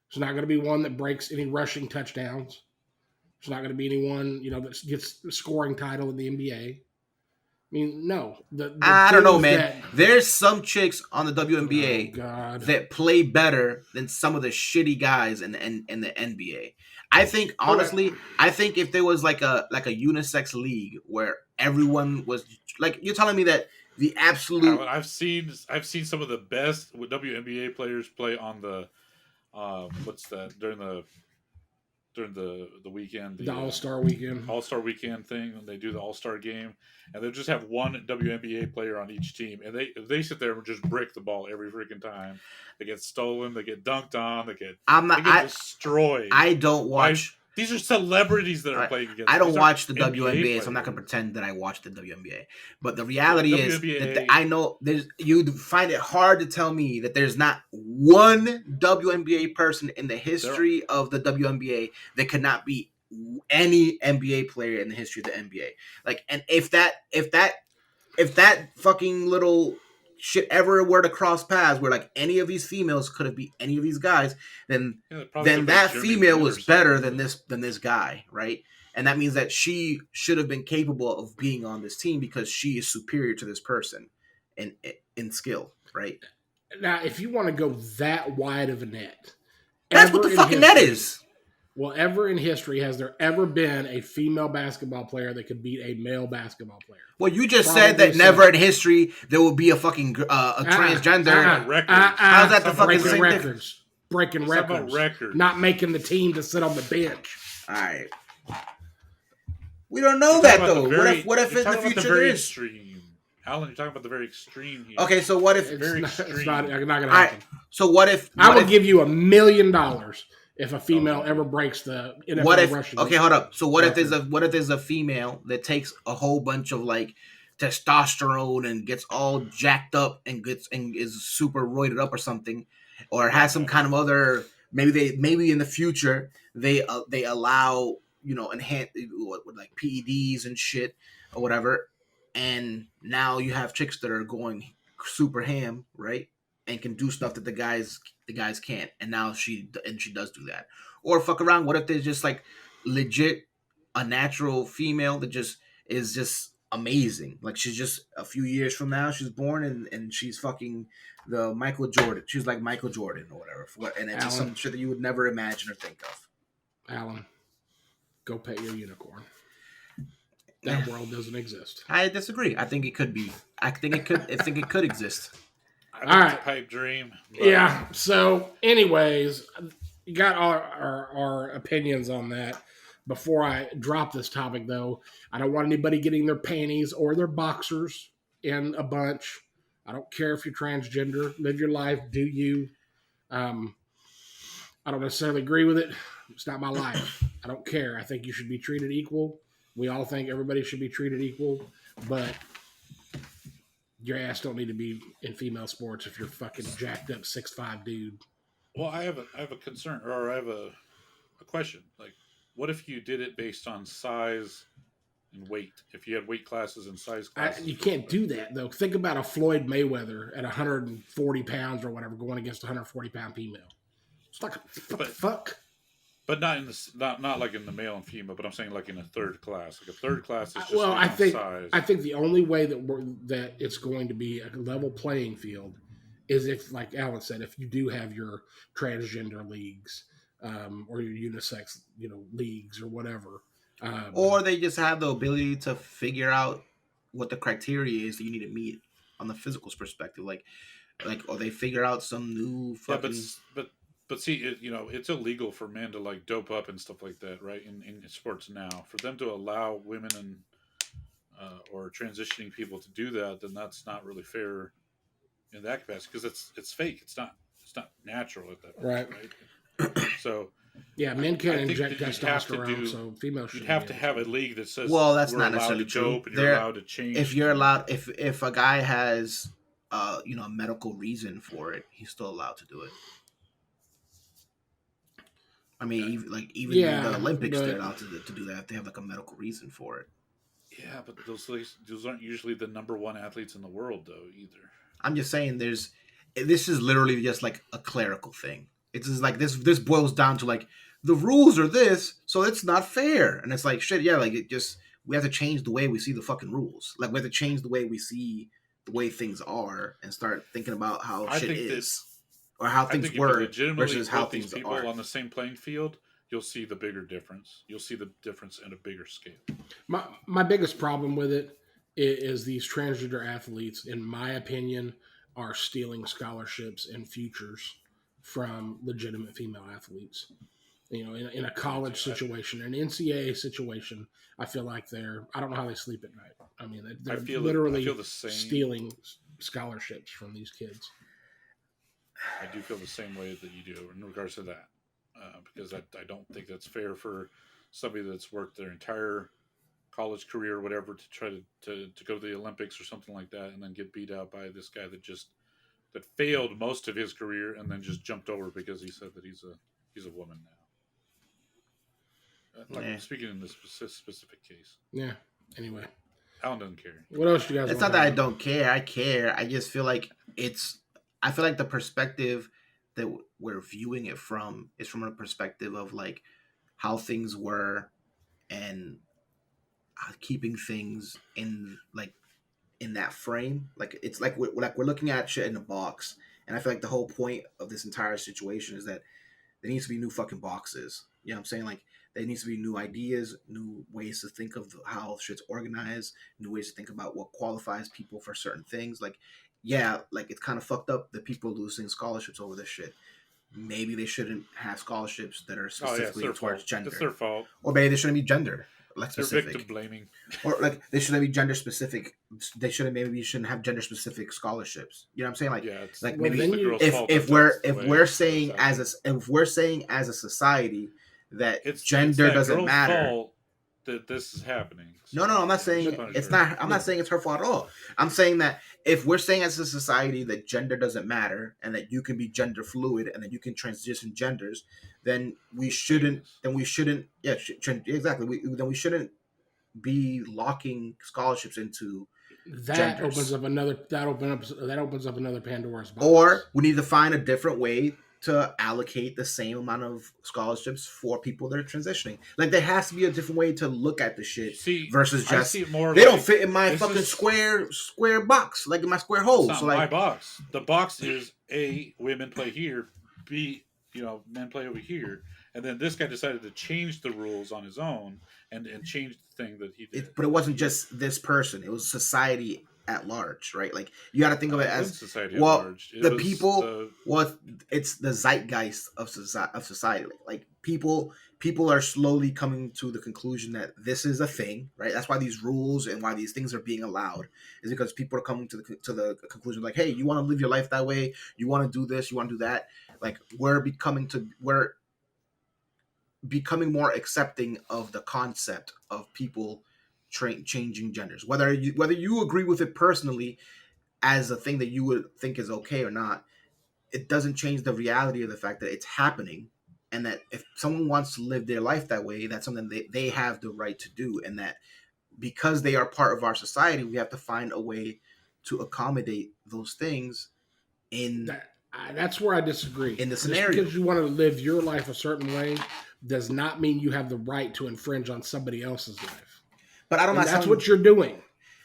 Speaker 1: It's not going to be one that breaks any rushing touchdowns. It's not going to be anyone that gets the scoring title in the NBA. I mean, no.
Speaker 2: I don't know,
Speaker 1: things
Speaker 2: man. There's some chicks on the WNBA
Speaker 1: God.
Speaker 2: that play better than some of the shitty guys in the NBA. I think honestly, I think if there was like a unisex league where everyone was like, you're telling me that the absolute
Speaker 3: I've seen some of the best WNBA players play on the what's that during the weekend,
Speaker 1: the All-Star weekend.
Speaker 3: All-Star weekend thing, when they do the All-Star game, and they just have one WNBA player on each team, and they sit there and just break the ball every freaking time. They get stolen, they get dunked on, they get destroyed.
Speaker 2: I don't watch.
Speaker 3: These are celebrities that are playing against.
Speaker 2: I don't watch the
Speaker 3: NBA
Speaker 2: WNBA,
Speaker 3: players.
Speaker 2: so I'm not going to pretend that I watch the WNBA. But the reality is
Speaker 3: WNBA,
Speaker 2: that I know you find it hard to tell me that there's not one WNBA person in the history of the WNBA that could not beat any NBA player in the history of the NBA. Like, and if that fucking little shit ever were to cross paths where like any of these females could have beat any of these guys, then that female was better than this guy, right? And that means that she should have been capable of being on this team because she is superior to this person in skill, right?
Speaker 1: Now, if you want to go that wide of a net,
Speaker 2: that's what the fucking net is.
Speaker 1: Well, ever in history has there ever been a female basketball player that could beat a male basketball player?
Speaker 2: Well, you just said that never in history there will be a fucking transgender. How's that the fucking
Speaker 1: breaking records? Breaking records. Not making the team to sit on the bench.
Speaker 2: All right. We don't know that though. What if in the future there is?
Speaker 3: Extreme. Alan, you're talking about the very extreme here.
Speaker 2: Okay, so what if
Speaker 1: it's not going to happen?
Speaker 2: Right, so what if
Speaker 1: I will give you $1 million if a female ever breaks the NFL rushing?
Speaker 2: Okay, hold up. So what if there's a female that takes a whole bunch of like testosterone and gets all jacked up and is super roided up or something, or has some kind of other maybe in the future they allow enhance like PEDs and shit or whatever, and now you have chicks that are going super ham, right? And can do stuff that the guys can't, and now she does do that. Or fuck around, what if there's just like legit a natural female that just is just amazing, like she's just a few years from now she's born and she's fucking the Michael Jordan, she's like Michael Jordan or whatever, and it's just some shit that you would never imagine or think of.
Speaker 1: Alan, go pet your unicorn. That world doesn't exist.
Speaker 2: I disagree. I think it could be. I think it could exist.
Speaker 3: All right, pipe dream.
Speaker 1: Yeah. So, anyways, you got our opinions on that. Before I drop this topic, though, I don't want anybody getting their panties or their boxers in a bunch. I don't care if you're transgender. Live your life. Do you? I don't necessarily agree with it. It's not my life. I don't care. I think you should be treated equal. We all think everybody should be treated equal, but your ass don't need to be in female sports if you're fucking jacked up 6'5" dude.
Speaker 3: Well, I have a concern, or I have a question. Like, what if you did it based on size and weight? If you had weight classes and size classes,
Speaker 1: you can't do that though. Think about a Floyd Mayweather at 140 pounds or whatever going against a 140 pound female. It's like what the fuck.
Speaker 3: But not in this, not like in the male and female. But I'm saying like in a third class. Like a third class is just size.
Speaker 1: I think the only way that it's going to be a level playing field is if, like Alan said, if you do have your transgender leagues or your unisex, leagues or whatever,
Speaker 2: or they just have the ability to figure out what the criteria is that you need to meet on the physicals perspective, like, or they figure out some new fucking.
Speaker 3: Yeah, but see, it's illegal for men to like dope up and stuff like that, right? In sports now, for them to allow women and or transitioning people to do that, then that's not really fair in that capacity because it's fake. It's not It's not natural at that point,
Speaker 1: Right.
Speaker 3: right? So
Speaker 1: Yeah, men can't
Speaker 3: I think
Speaker 1: inject
Speaker 3: that you'd have to
Speaker 1: testosterone, so females
Speaker 3: you'd
Speaker 1: shouldn't
Speaker 3: have
Speaker 1: be
Speaker 3: to
Speaker 1: able
Speaker 3: have a
Speaker 1: to.
Speaker 3: league that says
Speaker 2: Well, that's
Speaker 3: we're
Speaker 2: not
Speaker 3: allowed to
Speaker 2: necessarily true.
Speaker 3: dope and you're allowed to change.
Speaker 2: If you're allowed, if a guy has, a medical reason for it, he's still allowed to do it. I mean, even the
Speaker 1: Yeah,
Speaker 2: Olympics, they're
Speaker 1: but
Speaker 2: allowed to do that if they have like a medical reason for it.
Speaker 3: Yeah, but those aren't usually the number one athletes in the world, though. Either.
Speaker 2: I'm just saying, this is literally just like a clerical thing. It's just like this boils down to like the rules are this, so it's not fair, and it's like shit. Yeah, like we have to change the way we see the fucking rules. Like we have to change the way we see the way things are and start thinking about how
Speaker 3: I
Speaker 2: shit
Speaker 3: think that
Speaker 2: is or how
Speaker 3: I
Speaker 2: things
Speaker 3: think if you
Speaker 2: were
Speaker 3: legitimately
Speaker 2: versus how
Speaker 3: put these
Speaker 2: things
Speaker 3: people
Speaker 2: are.
Speaker 3: on the same playing field, you'll see the bigger difference. You'll see the difference in a bigger scale.
Speaker 1: my biggest problem with it is these transgender athletes, in my opinion, are stealing scholarships and futures from legitimate female athletes. In a college situation, an NCAA situation, I feel like I don't know how they sleep at night. I mean, they're
Speaker 3: I
Speaker 1: literally
Speaker 3: feel the same.
Speaker 1: stealing scholarships from these kids.
Speaker 3: I do feel the same way that you do in regards to that, because I don't think that's fair for somebody that's worked their entire college career or whatever to try to go to the Olympics or something like that and then get beat out by this guy that failed most of his career and then just jumped over because he said that he's a woman now. Like speaking in this specific case.
Speaker 1: Yeah. Anyway,
Speaker 3: Alan doesn't care.
Speaker 1: what else do you guys?
Speaker 2: It's
Speaker 1: want
Speaker 2: not
Speaker 1: to
Speaker 2: that I
Speaker 1: about?
Speaker 2: don't care. I care. I just feel like I feel like the perspective that we're viewing it from is from a perspective of like how things were and keeping things in that frame. Like it's like we're looking at shit in a box, and I feel like the whole point of this entire situation is that there needs to be new fucking boxes. You know what I'm saying? Like there needs to be new ideas, new ways to think of how shit's organized, new ways to think about what qualifies people for certain things. Like, yeah, like it's kind of fucked up that people are losing scholarships over this shit. Maybe they shouldn't have scholarships that are specifically towards
Speaker 3: fault.
Speaker 2: gender.
Speaker 3: It's their fault.
Speaker 2: Or maybe they shouldn't be gender like
Speaker 3: They're
Speaker 2: specific.
Speaker 3: victim blaming.
Speaker 2: Or like they shouldn't be gender specific. They shouldn't have gender specific scholarships. You know what I'm saying? Like
Speaker 3: Yeah, it's
Speaker 2: like
Speaker 1: Well,
Speaker 2: maybe
Speaker 1: then
Speaker 3: the girl's fault
Speaker 2: if we're saying as a society that
Speaker 3: it's
Speaker 2: gender
Speaker 3: that
Speaker 2: doesn't
Speaker 3: girl's
Speaker 2: matter.
Speaker 3: fault that this is happening.
Speaker 2: No, I'm not saying it's not. I'm not saying it's her fault at all. I'm saying that if we're saying as a society that gender doesn't matter and that you can be gender fluid and that you can transition genders, then we shouldn't. Yeah, exactly. Then we shouldn't be locking scholarships into
Speaker 1: That
Speaker 2: genders.
Speaker 1: opens up another Pandora's box.
Speaker 2: Or we need to find a different way to allocate the same amount of scholarships for people that are transitioning. Like there has to be a different way to look at the shit versus just they don't fit in my fucking square box, like in my square hole.
Speaker 3: It's not my box. The box is A, women play here, B, men play over here. And then this guy decided to change the rules on his own and change the thing that he did.
Speaker 2: But it wasn't just this person; it was society at large, right? Like you got to think of it as
Speaker 3: society at large.
Speaker 2: It's the zeitgeist of society. Like people are slowly coming to the conclusion that this is a thing, right? That's why these rules and why these things are being allowed is because people are coming to the conclusion like, hey, you want to live your life that way? You want to do this? You want to do that? Like we're becoming more accepting of the concept of people changing genders, whether you agree with it personally as a thing that you would think is okay or not. It doesn't change the reality of the fact that it's happening, and that if someone wants to live their life that way, that's something they have the right to do, and that because they are part of our society, we have to find a way to accommodate those things
Speaker 1: that's where I disagree.
Speaker 2: In the scenario,
Speaker 1: just because you want to live your life a certain way does not mean you have the right to infringe on somebody else's life.
Speaker 2: But I don't know.
Speaker 1: That's what you're doing.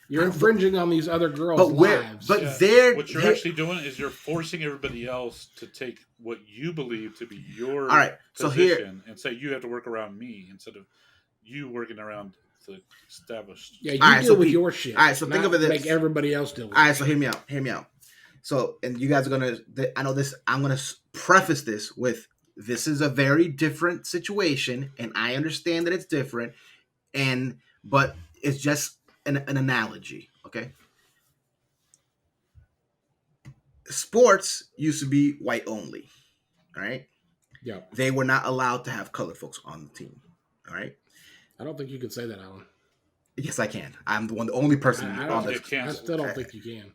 Speaker 1: You're infringing on these other girls' lives.
Speaker 3: What you're actually doing is you're forcing everybody else to take what you believe to be your position and say you have to work around me instead of you working around the established.
Speaker 1: Yeah, you deal with your shit.
Speaker 2: All right, so think of it this.
Speaker 1: Make everybody else deal with it.
Speaker 2: All right, so hear me out. So, and you guys are going to, I know this, I'm going to preface this with, this is a very different situation, and I understand that it's different, but it's just an analogy, okay? sports used to be white only. All right.
Speaker 1: Yep.
Speaker 2: They were not allowed to have colored folks on the team. All right.
Speaker 1: I don't think you could say that, Alan.
Speaker 2: Yes, I can. I'm the only person
Speaker 1: I
Speaker 2: on
Speaker 3: About to
Speaker 1: don't.
Speaker 2: this.
Speaker 3: get
Speaker 1: I
Speaker 3: canceled.
Speaker 1: still don't think you can.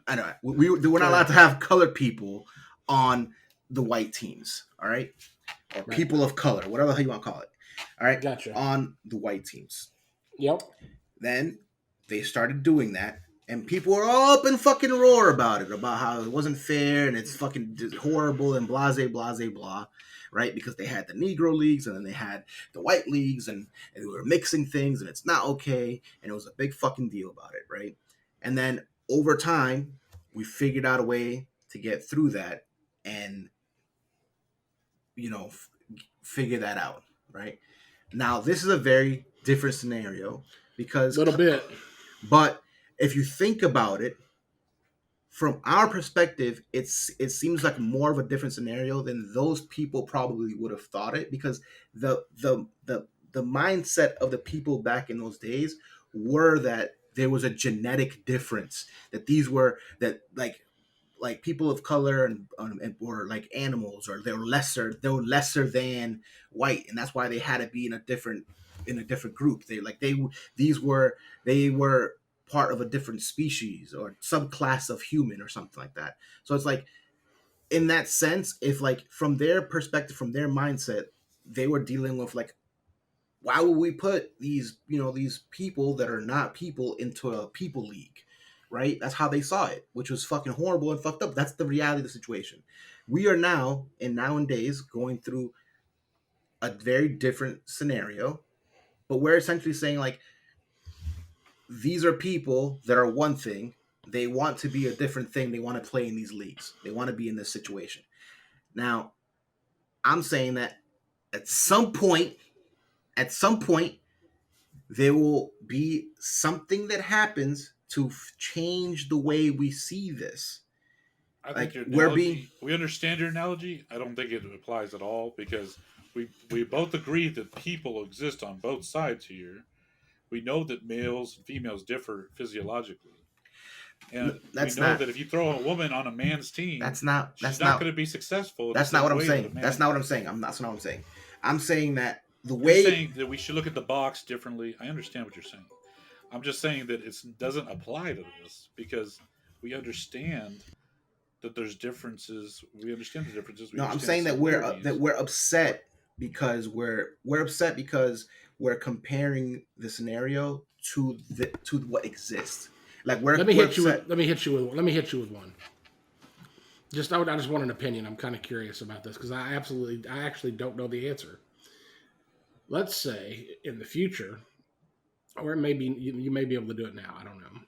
Speaker 2: I know we're not allowed to have colored people on the white teams. All right, or
Speaker 1: Right.
Speaker 2: people of color, whatever the hell you want to call it. All right,
Speaker 1: Gotcha.
Speaker 2: on the white teams.
Speaker 1: Yep.
Speaker 2: Then they started doing that, and people were all up in fucking roar about it, about how it wasn't fair and it's fucking horrible and blase blah, right? Because they had the Negro leagues and then they had the white leagues and they were mixing things and it's not okay, and it was a big fucking deal about it, right? And then over time, we figured out a way to get through that and figure that out, right? Now this is a very different scenario because
Speaker 1: Little bit.
Speaker 2: but if you think about it, from our perspective, it seems like more of a different scenario than those people probably would have thought it, because the mindset of the people back in those days were that there was a genetic difference, that these were that like people of color and or like animals, or they were lesser than white, and that's why they had to be in a different group. They were part of a different species or subclass of human or something like that. So it's like, in that sense, if like from their perspective, from their mindset, they were dealing with like, why would we put these people that are not people into a people league, right? That's how they saw it, which was fucking horrible and fucked up. That's the reality of the situation. We are now in nowadays going through a very different scenario, but we're essentially saying like, these are people that are one thing. They want to be a different thing. They want to play in these leagues. They want to be in this situation. Now, I'm saying that at some point, there will be something that happens to change the way we see this.
Speaker 3: I think
Speaker 2: Like,
Speaker 3: your
Speaker 2: we're being
Speaker 3: analogy, we understand your analogy. I don't think it applies at all because we both agree that people exist on both sides here. We know that males and females differ physiologically. And we
Speaker 2: that's
Speaker 3: know
Speaker 2: not
Speaker 3: that if you throw a woman on a man's team,
Speaker 2: that's not
Speaker 3: she's
Speaker 2: that's
Speaker 3: not
Speaker 2: not
Speaker 3: going to be successful in the
Speaker 2: that's not
Speaker 3: same
Speaker 2: what I'm
Speaker 3: way that a
Speaker 2: saying. That's
Speaker 3: man
Speaker 2: not what I'm
Speaker 3: is.
Speaker 2: saying. That's not what I'm saying. I'm saying that the
Speaker 3: You're
Speaker 2: way
Speaker 3: saying that we should look at the box differently. I understand what you're saying. I'm just saying that it doesn't apply to this because we understand that there's differences. We understand the differences. We
Speaker 2: no, I'm
Speaker 3: understand the
Speaker 2: saying that we're
Speaker 3: similarities.
Speaker 2: upset
Speaker 3: But
Speaker 2: because we're upset because we're comparing the scenario to what exists. Like, we're upset.
Speaker 1: Let me hit you with one. I just want an opinion. I'm kind of curious about this because I actually don't know the answer. Let's say in the future, or maybe you may be able to do it now. I don't know.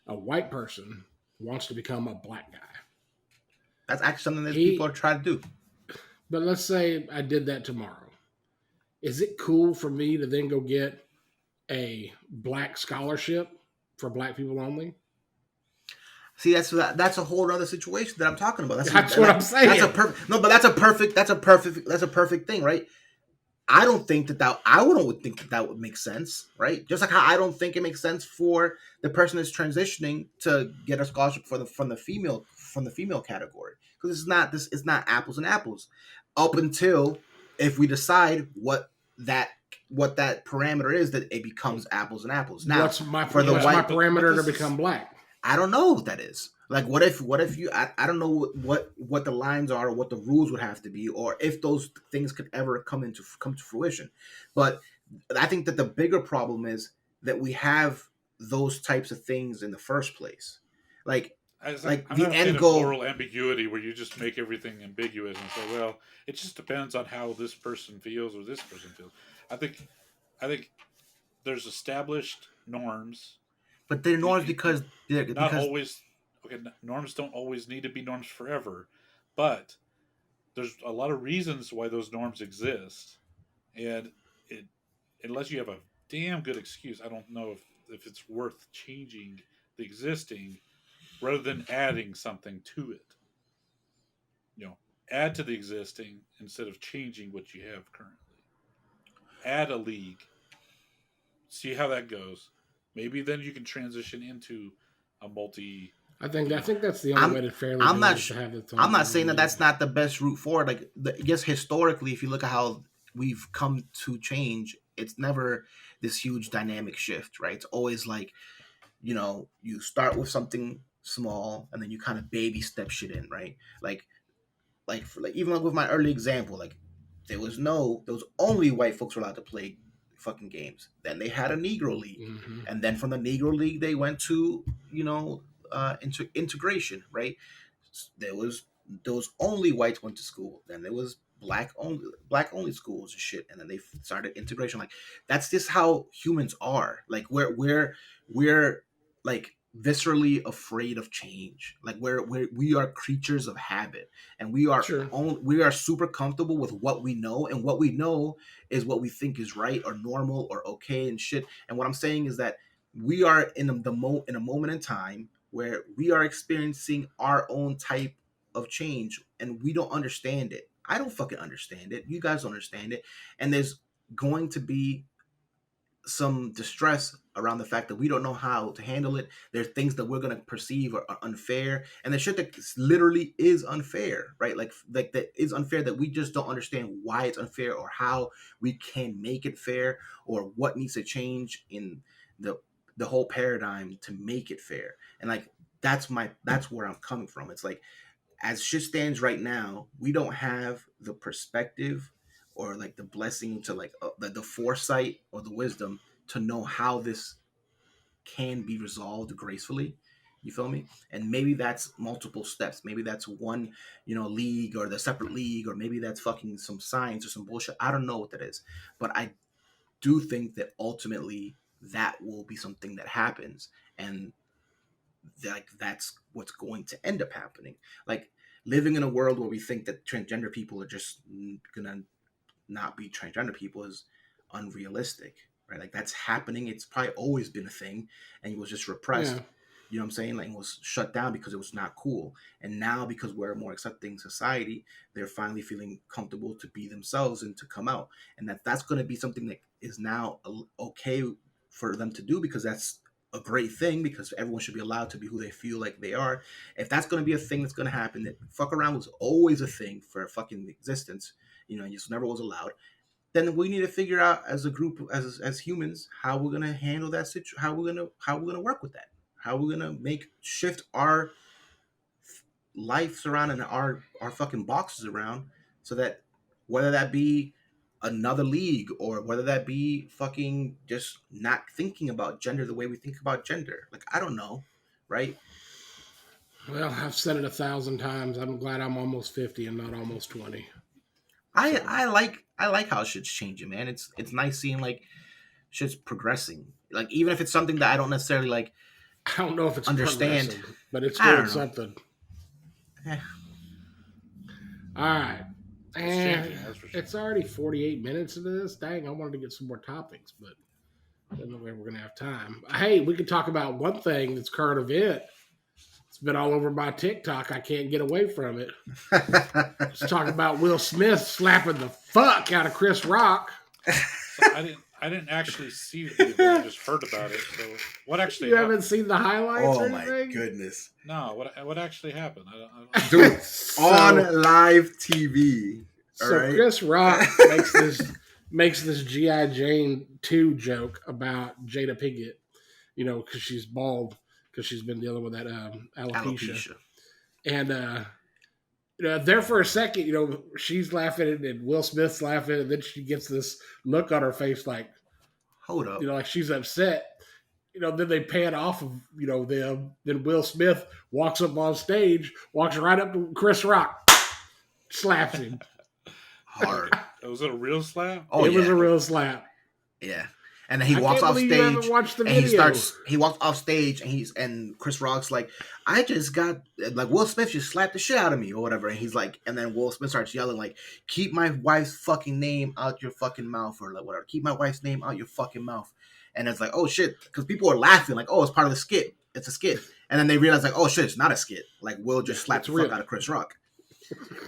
Speaker 1: A white person wants to become a black guy.
Speaker 2: That's actually something that people are
Speaker 1: He,
Speaker 2: trying to do.
Speaker 1: but let's say I did that tomorrow. Is it cool for me to then go get a black scholarship for black people only?
Speaker 2: See, that's a whole other situation that I'm talking about.
Speaker 1: That's what I'm
Speaker 2: That's a
Speaker 1: saying.
Speaker 2: perfect no, but that's a perfect thing, right? I wouldn't think that would make sense, right? Just like how I don't think it makes sense for the person that's transitioning to get a scholarship from the female category, because this is not apples and apples, up until if we decide that parameter is, that it becomes apples and apples. Now, for the
Speaker 1: What's my
Speaker 2: white,
Speaker 3: but
Speaker 1: parameter to
Speaker 3: this is
Speaker 1: become black?
Speaker 2: I don't know what that is. Like, what if you I don't know what the lines are, or what the rules would have to be, or if those things could ever come to fruition. But I think that the bigger problem is that we have those types of things in the first place. Like like
Speaker 3: I'm
Speaker 2: the
Speaker 3: not a fan
Speaker 2: end
Speaker 3: of
Speaker 2: goal.
Speaker 3: moral ambiguity where you just make everything ambiguous and say, well, it just depends on how this person feels or this person feels. I think I think there's established norms.
Speaker 2: But they're
Speaker 3: You,
Speaker 2: norms
Speaker 3: you, you,
Speaker 2: because
Speaker 3: not always okay. Norms don't always need to be norms forever, but there's a lot of reasons why those norms exist, and it, unless you have a damn good excuse, I don't know if it's worth changing the existing rather than adding something to it. Add to the existing instead of changing what you have currently. Add a league, see how that goes. Maybe then you can transition into a multi
Speaker 1: I think that's the only way to fairly
Speaker 2: I'm
Speaker 1: do
Speaker 2: not
Speaker 1: it, is to have its
Speaker 2: I'm
Speaker 1: own
Speaker 2: not saying that
Speaker 1: league.
Speaker 2: that's not the best route forward. Like, I guess historically, if you look at how we've come to change, it's never this huge dynamic shift, right? It's always like, you start with something small and then you kind of baby step shit in, right? Like even like with my early example, like there was only white folks were allowed to play fucking games. Then they had a Negro League,
Speaker 1: Mm-hmm.
Speaker 2: and then from the Negro League they went to integration, right? There was those only whites went to school. Then there was black only schools and shit, and then they started integration. Like that's just how humans are. Like we're like viscerally afraid of change. Like we are creatures of habit, and
Speaker 1: Sure.
Speaker 2: we are super comfortable with what we know, and what we know is what we think is right or normal or okay and shit. And what I'm saying is that we are in in a moment in time where we are experiencing our own type of change, and we don't understand it. I don't fucking understand it. You guys don't understand it, and there's going to be some distress around the fact that we don't know how to handle it. There's things that we're gonna perceive are unfair, and the shit that literally is unfair, right? Like that is unfair, that we just don't understand why it's unfair or how we can make it fair, or what needs to change in the whole paradigm to make it fair. And like that's where I'm coming from. It's like, as shit stands right now, we don't have the perspective or like the blessing to like the foresight or the wisdom to know how this can be resolved gracefully. You feel me? And maybe that's multiple steps. Maybe that's one, league, or the separate league, or maybe that's fucking some science or some bullshit. I don't know what that is, but I do think that ultimately that will be something that happens, and like that's what's going to end up happening. Like living in a world where we think that transgender people are just gonna not be transgender people is unrealistic, right? Like that's happening. It's probably always been a thing, and it was just
Speaker 1: Yeah.
Speaker 2: repressed. You know what I'm saying? Like it was shut down because it was not cool. And now, because we're a more accepting society, they're finally feeling comfortable to be themselves and to come out. And that's going to be something that is now okay for them to do, because that's a great thing, because everyone should be allowed to be who they feel like they are. If that's going to be a thing that's going to happen, that fuck around was always a thing for fucking existence, it just never was allowed, then we need to figure out as a group, as humans, how we're gonna handle that situation, how we're gonna work with that, how we're gonna shift our lives around and our fucking boxes around, so that whether that be another league, or whether that be fucking just not thinking about gender the way we think about gender, like I don't know, right?
Speaker 1: Well, I've said it 1,000 times. I'm glad I'm almost 50 and not almost 20.
Speaker 2: I
Speaker 1: So
Speaker 2: I like how shit's changing, man. It's nice seeing like shit's progressing. Like even if it's something that I don't necessarily like
Speaker 1: I don't know if it's
Speaker 2: understand,
Speaker 1: progressive, but it's
Speaker 2: I
Speaker 1: doing
Speaker 2: don't know.
Speaker 1: something.
Speaker 2: Eh,
Speaker 1: All right.
Speaker 3: It's
Speaker 1: And
Speaker 3: changing, that's for sure.
Speaker 1: it's already 48 minutes of this. Dang, I wanted to get some more topics, but I don't know if we're going to have time. Hey, we could talk about one thing that's current event. It's been all over my TikTok. I can't get away from it. Let's talk about Will Smith slapping the fuck out of Chris Rock.
Speaker 3: So I didn't actually see the event. I just heard about it. So what actually
Speaker 1: You
Speaker 3: happened?
Speaker 1: haven't seen the highlights or
Speaker 2: oh my
Speaker 1: anything?
Speaker 2: goodness,
Speaker 3: No, what actually happened? I don't
Speaker 2: dude!
Speaker 1: So-
Speaker 2: On live TV. All
Speaker 1: So
Speaker 2: right.
Speaker 1: Chris Rock makes this GI Jane 2 joke about Jada Pinkett, because she's bald, because she's been dealing with that alopecia. And there for a second, she's laughing and Will Smith's laughing, and then she gets this look on her face like,
Speaker 2: Hold up.
Speaker 1: like she's upset. Then they pan off of them. Then Will Smith walks up on stage, walks right up to Chris Rock, slaps him.
Speaker 2: Hard.
Speaker 3: was it a real slap?
Speaker 2: Oh,
Speaker 1: It was
Speaker 2: yeah.
Speaker 1: a real slap.
Speaker 2: Yeah. And then he
Speaker 1: I
Speaker 2: walks
Speaker 1: can't
Speaker 2: off
Speaker 1: believe you haven't
Speaker 2: stage,
Speaker 1: watched the
Speaker 2: and
Speaker 1: video.
Speaker 2: he walks off stage, and Chris Rock's like, I just got, like, Will Smith just slapped the shit out of me or whatever. And he's like, and then Will Smith starts yelling like, keep my wife's fucking name out your fucking mouth, or like whatever. Keep my wife's name out your fucking mouth. And it's like, oh shit, because people are laughing like, oh, it's part of the skit. It's a skit. And then they realize like, oh shit, it's not a skit. Like Will just slapped the fuck out of Chris Rock.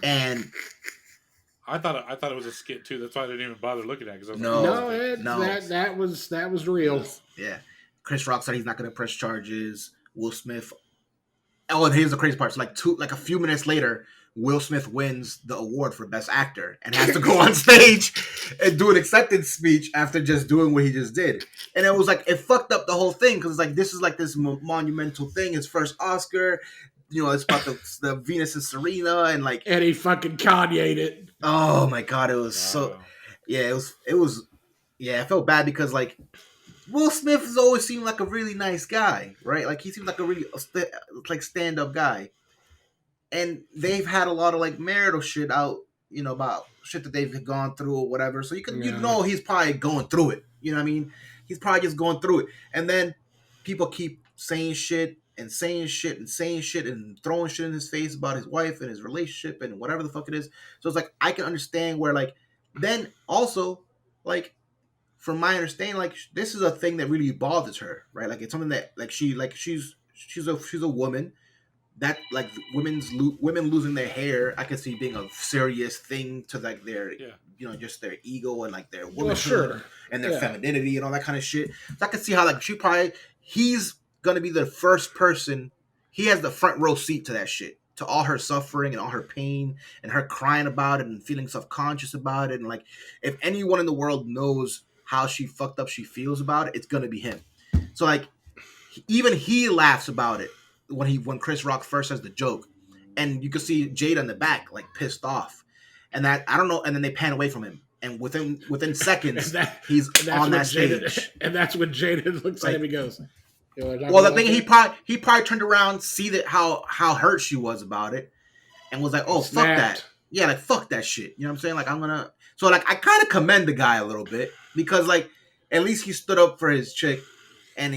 Speaker 2: And
Speaker 3: I thought it was a skit too. That's why I didn't even bother looking at it, because
Speaker 1: That was real.
Speaker 2: yeah, Chris Rock said he's not going to press charges. Will Smith Oh, and here's the crazy part. So like a few minutes later, Will Smith wins the award for Best Actor and has to go on stage and do an acceptance speech after just doing what he just did. And it was like, it fucked up the whole thing because it's like, this is like this monumental thing, his first Oscar. You know, it's about the Venus and Serena and like.
Speaker 1: And he fucking Kanye'd it.
Speaker 2: Oh my God, it was so. Yeah, it was. Yeah, I felt bad because like Will Smith has always seemed like a really nice guy, right? Like he seems like a really like stand-up guy. And they've had a lot of like marital shit out, you know, about shit that they've gone through or whatever. So you know he's probably going through it. You know what I mean? He's probably just going through it. And then people keep saying shit and saying shit and saying shit and throwing shit in his face about his wife and his relationship and whatever the fuck it is. So it's like I can understand where like then also like from my understanding, like this is a thing that really bothers her, right? Like it's something that like she's a woman that like women losing their hair. I can see being a serious thing to like their you know just their ego and like their womanhood and their femininity and all that kind of shit. So I can see how like he's gonna be the first person. He has the front row seat to that shit, to all her suffering and all her pain and her crying about it and feeling self-conscious about it. And like if anyone in the world knows how she fucked up she feels about it, it's gonna be him. So like even he laughs about it when Chris Rock first has the joke, and you can see Jada in the back like pissed off, and that I don't know, and then they pan away from him, and within seconds he's on that stage,
Speaker 1: and that's when Jada looks at him and goes,
Speaker 2: "Well, the thing he probably turned around, see that how hurt she was about it, and was like, oh fuck that, yeah, like fuck that shit, you know what I'm saying? Like I'm gonna so like I kind of commend the guy a little bit because like at least he stood up for his chick, and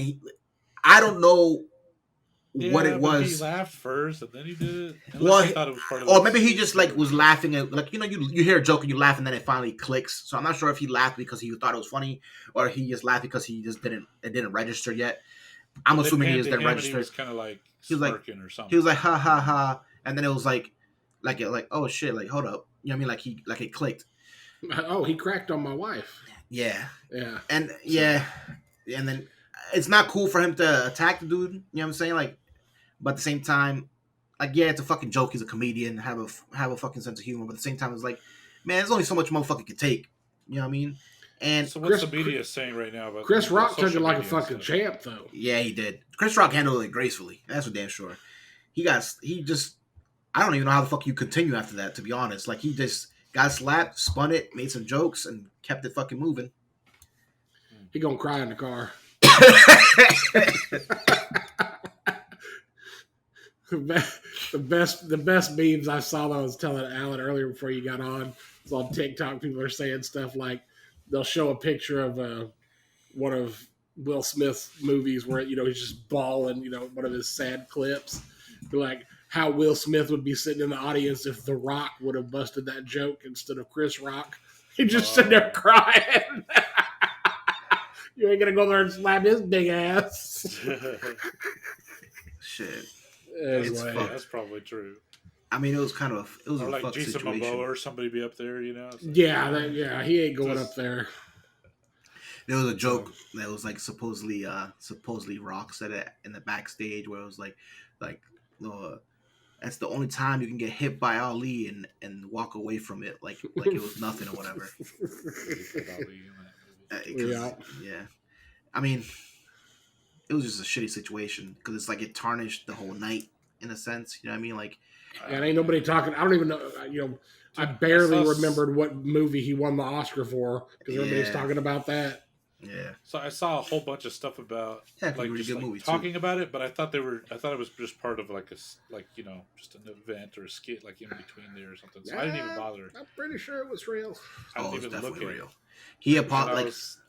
Speaker 2: I don't know." What it was.
Speaker 3: He laughed first, and then he did it.
Speaker 2: Well, he thought it was part of or maybe he just like was laughing at like you know you hear a joke and you laugh and then it finally clicks. So I'm not sure if he laughed because he thought it was funny or he just laughed because he just didn't register yet. I'm assuming he just didn't register. He
Speaker 3: was kind of like
Speaker 2: he was like
Speaker 3: or something.
Speaker 2: He was like ha ha ha, and then it was like oh shit, like hold up, you know what I mean? Like it clicked.
Speaker 1: Oh, he cracked on my wife.
Speaker 2: Yeah, and and then it's not cool for him to attack the dude. You know what I'm saying? Like. But at the same time, like, yeah, it's a fucking joke. He's a comedian, have a fucking sense of humor. But at the same time, it's like, man, there's only so much motherfucker can take. You know what I mean? And
Speaker 3: so what's the media saying right now about
Speaker 1: Chris Rock took it like a fucking champ, though.
Speaker 2: Yeah, he did. Chris Rock handled it gracefully. That's for damn sure. He just, I don't even know how the fuck you continue after that, to be honest. Like, he just got slapped, spun it, made some jokes, and kept it fucking moving.
Speaker 1: He gonna cry in the car. The best memes I saw that I was telling Alan earlier before you got on was on TikTok. People are saying stuff like they'll show a picture of one of Will Smith's movies where you know he's just bawling, you know, one of his sad clips. They're like how Will Smith would be sitting in the audience if The Rock would have busted that joke instead of Chris Rock. He just sitting there crying. You ain't gonna go there and slap his big ass.
Speaker 2: Shit.
Speaker 1: Anyway,
Speaker 3: that's probably true.
Speaker 2: I mean, it was
Speaker 3: or
Speaker 2: a
Speaker 3: like
Speaker 2: fuck
Speaker 3: Jason
Speaker 2: situation.
Speaker 3: Momoa or somebody be up there, you know?
Speaker 1: So, yeah, he ain't going up there.
Speaker 2: There was a joke that was like supposedly Rock said it in the backstage where it was like that's the only time you can get hit by Ali and walk away from it like it was nothing or whatever. Yeah. I mean, it was just a shitty situation because it's like it tarnished the whole night in a sense. You know what I mean? Like,
Speaker 1: and ain't nobody talking. I don't even know. You know, I barely remembered what movie he won the Oscar for because everybody's talking about that.
Speaker 2: Yeah.
Speaker 3: So I saw a whole bunch of stuff about
Speaker 2: like really good movie
Speaker 3: talking about it, but I thought it was just part of like you know just an event or a skit like in between there or something. So I didn't even bother.
Speaker 1: I'm pretty sure it was real.
Speaker 3: I didn't even look at
Speaker 2: real. He apologized.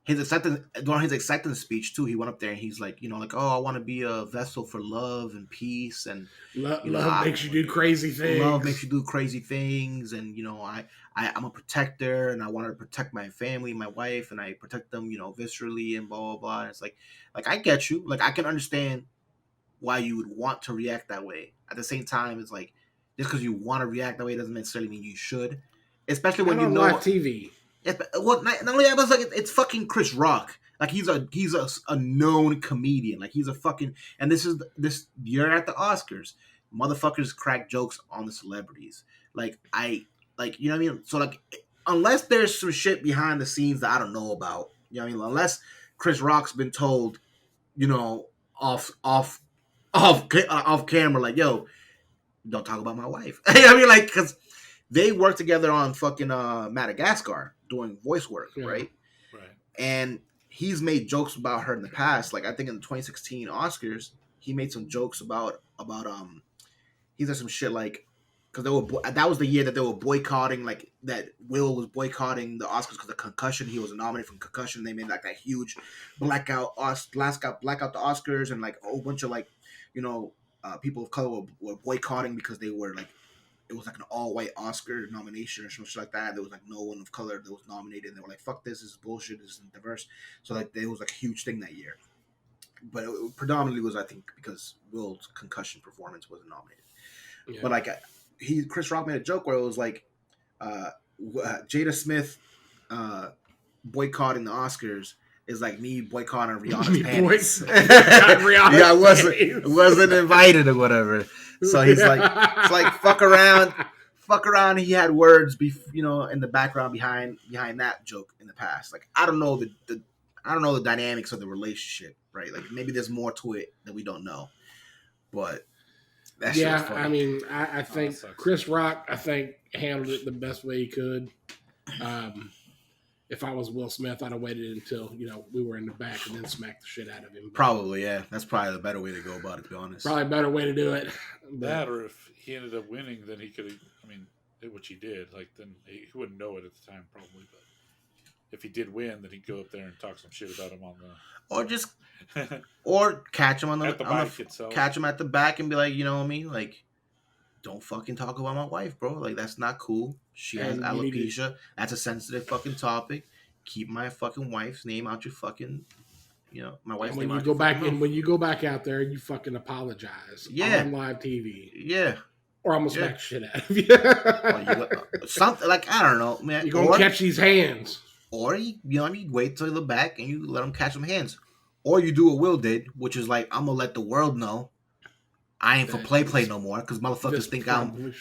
Speaker 2: During his acceptance speech too, he went up there and he's like, you know, like, oh, I want to be a vessel for love and peace, and
Speaker 1: love makes you do crazy things.
Speaker 2: Love makes you do crazy things, and you know, I'm a protector, and I want to protect my family, my wife, and I protect them, you know, viscerally and blah blah blah. And it's like I get you, like I can understand why you would want to react that way. At the same time, it's like just because you want to react that way doesn't necessarily mean you should, especially when you know
Speaker 1: live TV.
Speaker 2: Yeah, well, not only that, but it's like it's fucking Chris Rock. Like he's a known comedian. Like he's a fucking, and this year at the Oscars, motherfuckers crack jokes on the celebrities. Like you know what I mean? So like unless there's some shit behind the scenes that I don't know about, you know what I mean? Unless Chris Rock's been told, you know, off camera, like, yo, don't talk about my wife. I mean, like, because they worked together on fucking Madagascar doing voice work, right?
Speaker 3: Right.
Speaker 2: And he's made jokes about her in the past. Like I think in the 2016 Oscars, he made some jokes about he said some shit like because that was the year that they were boycotting, like that Will was boycotting the Oscars because of concussion. He was nominated for concussion. They made like that huge blackout the Oscars, and like a whole bunch of like, you know, people of color were boycotting because they were like, it was like an all-white Oscar nomination or some shit like that. There was like no one of color that was nominated, and they were like, "Fuck this! This is bullshit. This isn't diverse." So like, it was like a huge thing that year. But it predominantly was, I think, because Will's concussion performance wasn't nominated. Yeah. But like, Chris Rock made a joke where it was like, Jada Smith boycotting the Oscars is like me boycotting Rihanna's panties. Yeah, I wasn't invited or whatever. So he's like, it's like fuck around. He had words, you know, in the background behind that joke in the past. Like I don't know the dynamics of the relationship, right? Like maybe there's more to it that we don't know. But that shit was funny.
Speaker 1: I mean, I think Chris Rock, handled it the best way he could. If I was Will Smith, I'd have waited until, you know, we were in the back and then smacked the shit out of him.
Speaker 2: Probably, yeah. That's probably the better way to go about it, to be honest.
Speaker 1: Probably a better way to do it.
Speaker 3: That, or if he ended up winning, then he could have, which he did, like, then he wouldn't know it at the time, probably, but if he did win, then he'd go up there and talk some shit about him on the...
Speaker 2: Or just... or catch him on
Speaker 3: at the back itself.
Speaker 2: Catch him at the back and be like, you know what I mean? Like, don't fucking talk about my wife, bro. Like, that's not cool. She has alopecia. That's a sensitive fucking topic. Keep my fucking wife's name out your fucking, you know, my wife's name out your fucking mouth.
Speaker 1: When you go back out there, you fucking apologize on live TV.
Speaker 2: Yeah.
Speaker 1: Or I'm going to smack shit out of you.
Speaker 2: Something, like, I don't know, man.
Speaker 1: You're going to catch these hands.
Speaker 2: Or, you know what I mean? Wait till the back and you let them catch them hands. Or you do what Will did, which is like, I'm going to let the world know I ain't for play no more, because motherfuckers think I'm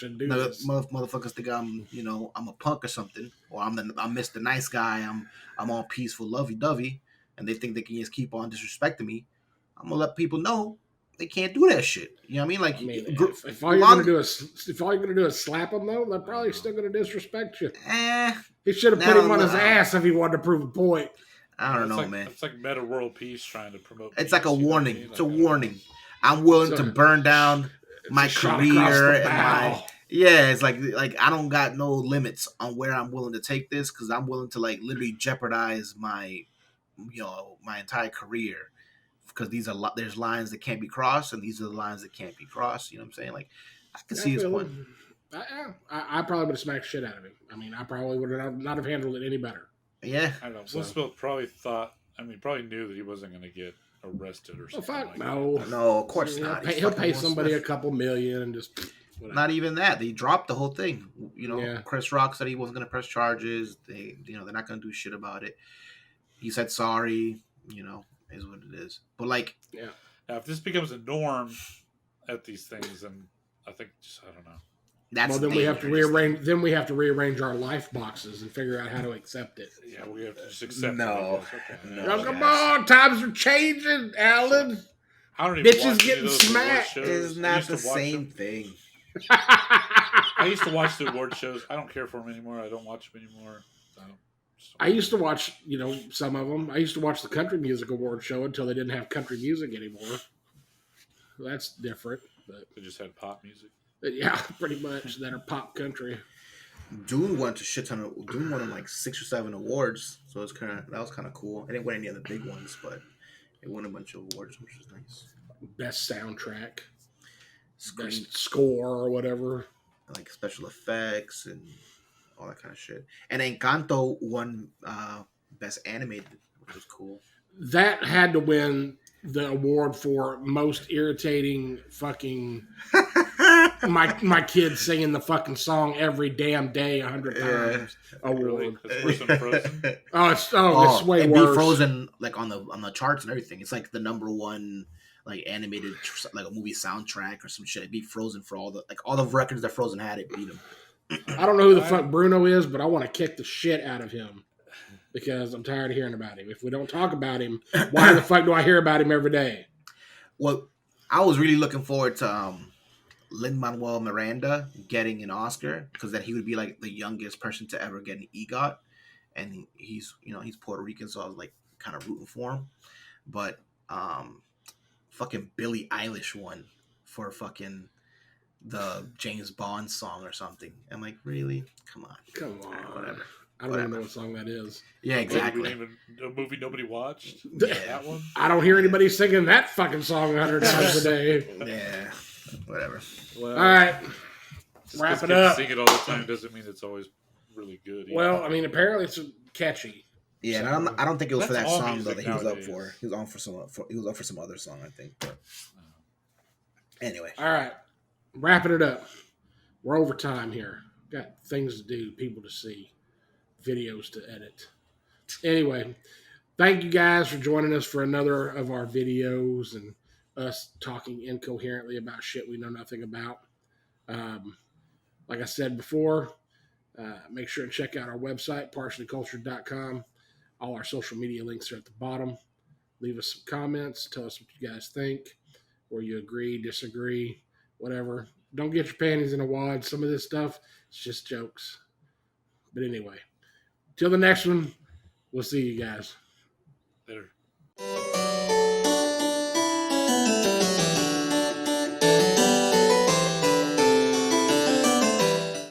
Speaker 2: you know, I'm a punk or something, or I'm Mr. Nice Guy, I'm all peaceful, lovey-dovey, and they think they can just keep on disrespecting me. I'm gonna let people know they can't do that shit. You know what I mean? Like,
Speaker 1: if all you're gonna do is slap them, though, they're probably still gonna disrespect you. He should have put him on his ass if he wanted to prove a point.
Speaker 2: I don't know, man.
Speaker 3: It's like Meta World Peace trying to promote.
Speaker 2: It's like a warning. It's a warning. I'm willing to burn down my career and my it's like I don't got no limits on where I'm willing to take this, because I'm willing to like literally jeopardize my, you know, my entire career, because there's lines that can't be crossed, and these are the lines that can't be crossed. You know what I'm saying? Like, I can see his point.
Speaker 1: I probably would have smacked shit out of him. I mean, I probably would not have handled it any better.
Speaker 2: Yeah,
Speaker 3: I don't know. Will Smith probably probably knew that he wasn't going to get arrested or something.
Speaker 1: Fuck
Speaker 3: like
Speaker 2: no, of course not.
Speaker 1: He'll pay somebody a couple million and just whatever.
Speaker 2: Not even that. They dropped the whole thing. You know, Chris Rock said he wasn't going to press charges. They're not going to do shit about it. He said sorry. You know, is what it is. But like,
Speaker 3: now, if this becomes a norm at these things, then I think I don't know.
Speaker 1: Then we have to rearrange. Then we have to rearrange our life boxes and figure out how to accept it.
Speaker 3: Yeah, we have to just accept it.
Speaker 2: No,
Speaker 1: come on, times are changing, Alan.
Speaker 3: I don't even
Speaker 1: bitches getting smacked.
Speaker 2: It's not the same thing.
Speaker 3: I used to watch the award shows. I don't care for them anymore. I don't watch them anymore.
Speaker 1: I used to watch, you know, some of them. I used to watch the Country Music Award show until they didn't have country music anymore. That's different. But
Speaker 3: they just had pop music.
Speaker 1: Yeah, pretty much. That are pop country.
Speaker 2: Dune won like 6 or 7 awards, so that was kind of cool. I didn't win any of the big ones, but it won a bunch of awards, which was nice.
Speaker 1: Best soundtrack, best score, or whatever.
Speaker 2: Like special effects and all that kind of shit. And Encanto won best animated, which was cool.
Speaker 1: That had to win the award for most irritating fucking my kids singing the fucking song every damn day 100 times.
Speaker 3: Really?
Speaker 1: Award.
Speaker 3: It's worse than Frozen.
Speaker 1: It's way
Speaker 2: it'd
Speaker 1: worse.
Speaker 2: be Frozen like on the charts and everything. It's like the #1 like animated like a movie soundtrack or some shit. It'd be Frozen for all the records that Frozen had. It beat them.
Speaker 1: I don't know who the fuck Bruno is, but I want to kick the shit out of him because I'm tired of hearing about him. If we don't talk about him, why the fuck do I hear about him every day?
Speaker 2: Well, I was really looking forward to Lin-Manuel Miranda getting an Oscar because then he would be like the youngest person to ever get an EGOT, and he's Puerto Rican, so I was like kind of rooting for him. But fucking Billie Eilish won for fucking the James Bond song or something. I'm like, really? Come on.
Speaker 1: Whatever. I don't even know what song that is.
Speaker 2: Yeah, exactly.
Speaker 3: A movie nobody watched.
Speaker 1: Yeah.
Speaker 3: That one.
Speaker 1: I don't hear anybody singing that fucking song 100 times a day.
Speaker 2: Yeah, whatever.
Speaker 3: Well,
Speaker 1: all right, wrap it up.
Speaker 3: Sing it all the time doesn't mean it's always really good. Either.
Speaker 1: Well, I mean, apparently it's catchy.
Speaker 2: Yeah, and I don't think it was for that
Speaker 3: That's all
Speaker 2: song though
Speaker 3: music
Speaker 2: that he was up
Speaker 3: nowadays.
Speaker 2: for. He was on for he was up for some other song, I think. But anyway,
Speaker 1: All right, wrapping it up. We're over time here. Got things to do, people to see, videos to edit. Anyway, thank you guys for joining us for another of our videos and us talking incoherently about shit we know nothing about. Like I said before, make sure and check out our website, partiallycultured.com. All our social media links are at the bottom. Leave us some comments. Tell us what you guys think, or you agree, disagree, whatever. Don't get your panties in a wad. Some of this stuff, it's just jokes. But anyway, till the next one, we'll see you guys.
Speaker 3: Later.